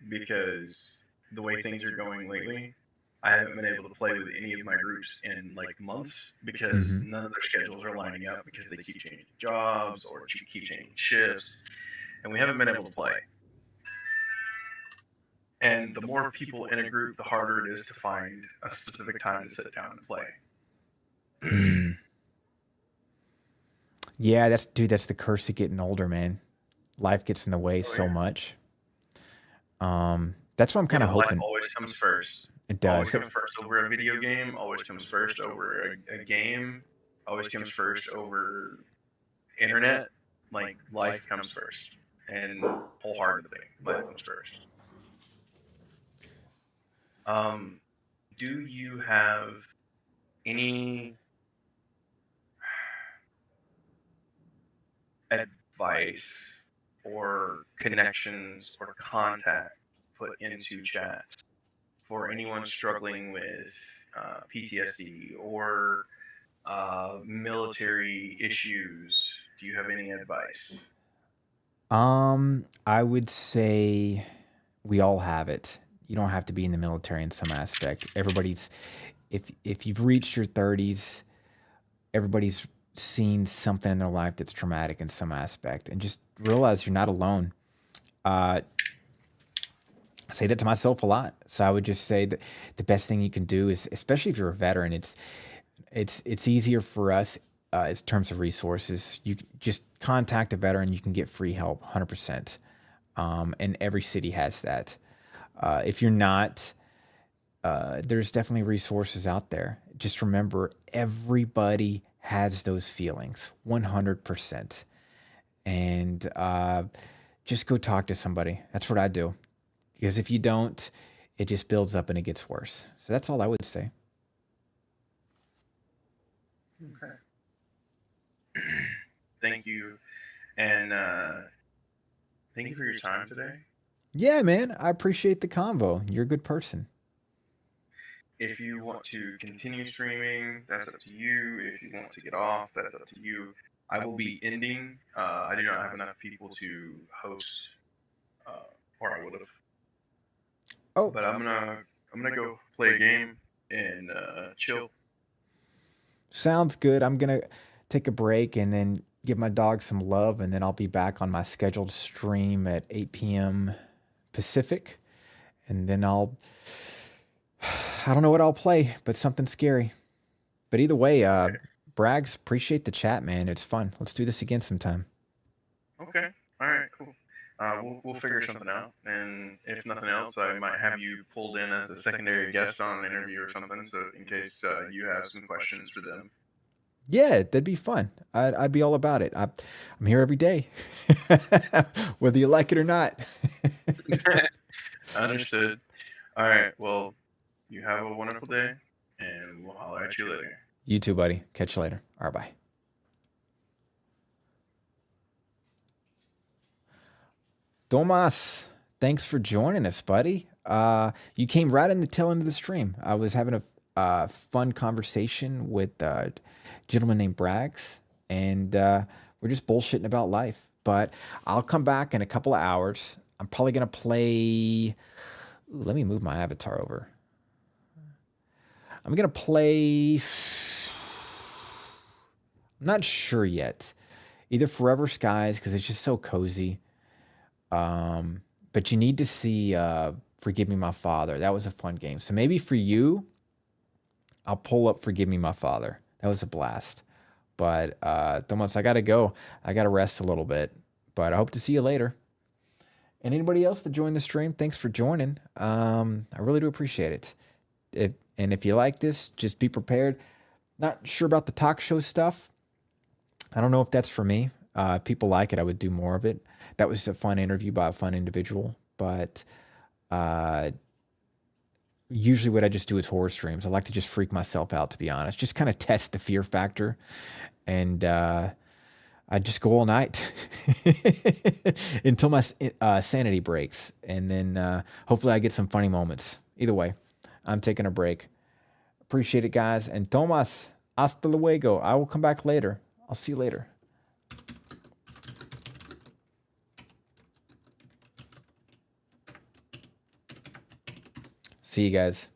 because the way things are going lately, I haven't been able to play with any of my groups in like months because Hmm. none of their schedules are lining up because they keep changing jobs or keep changing shifts, and we haven't been able to play. And the more people in a group, the harder it is to find a specific time to sit down and play. Mm. Yeah, that's the curse of getting older, man. Life gets in the way Oh so yeah. much. That's what I'm kind Yeah, of life hoping always comes first. it Always does. comes first over a video game. Always comes first over a game. Always comes first over internet. Like life comes first, and wholeheartedly, life comes first. Um, do you have any advice or connections or contact put into chat for anyone struggling with PTSD or military issues? Do you have any advice? I would say we all have it. You don't have to be in the military in some aspect. Everybody's if you've reached your 30s, everybody's seen something in their life that's traumatic in some aspect, and just realize you're not alone. Uh, I say that to myself a lot. So I would just say that the best thing you can do is, especially if you're a veteran, it's easier for us in terms of resources. You just contact a veteran, you can get free help, 100%. And every city has that. If you're not, there's definitely resources out there. Just remember, everybody has those feelings, 100%. And just go talk to somebody. That's what I do. Because if you don't, it just builds up and it gets worse. So that's all I would say. Okay. Thank you, and thank you for your time today. Yeah, man, I appreciate the convo. You're a good person. If you want to continue streaming, that's up to you. If you want to get off, that's up to you. I will be ending. I do not have enough people to host, uh, or I would have. Oh, But I'm gonna go play a game and chill. sounds good. I'm going to take a break and then give my dog some love, and then I'll be back on my scheduled stream at 8 p.m. Pacific. And then I don't know what I'll play, but something scary. But either way, Okay. Braggs, appreciate the chat, man. It's fun. Let's do this again sometime. Okay. All right. Cool. We'll figure something out, and if nothing else, I might have you pulled in as a secondary guest on an interview or something, so in case you have some questions for them. Yeah, that'd be fun. I'd be all about it. I'm here every day, whether you like it or not. Understood. All right. Well, you have a wonderful day, and we'll holler at you later. You too, buddy. Catch you later. All right, bye. Tomas, thanks for joining us, buddy. You came right in the tail end of the stream. I was having a fun conversation with a gentleman named Braggs, and we're just bullshitting about life. But I'll come back in a couple of hours. I'm probably gonna play. Ooh, let me move my avatar over. I'm gonna play. I'm not sure yet. Either Forever Skies because it's just so cozy. But you need to see Forgive Me My Father. That was a fun game. So maybe for you, I'll pull up Forgive Me My Father. That was a blast. But Thomas, I gotta go. I gotta rest a little bit. But I hope to see you later. And anybody else that joined the stream, thanks for joining. I really do appreciate it. If you like this, just be prepared. Not sure about the talk show stuff. I don't know if that's for me. If people like it, I would do more of it. That was a fun interview by a fun individual. But usually what I just do is horror streams. I like to just freak myself out, to be honest. Just kind of test the fear factor. And I just go all night until my sanity breaks. And then hopefully I get some funny moments. Either way, I'm taking a break. Appreciate it, guys. And Tomas, hasta luego. I will come back later. I'll see you later. See you guys.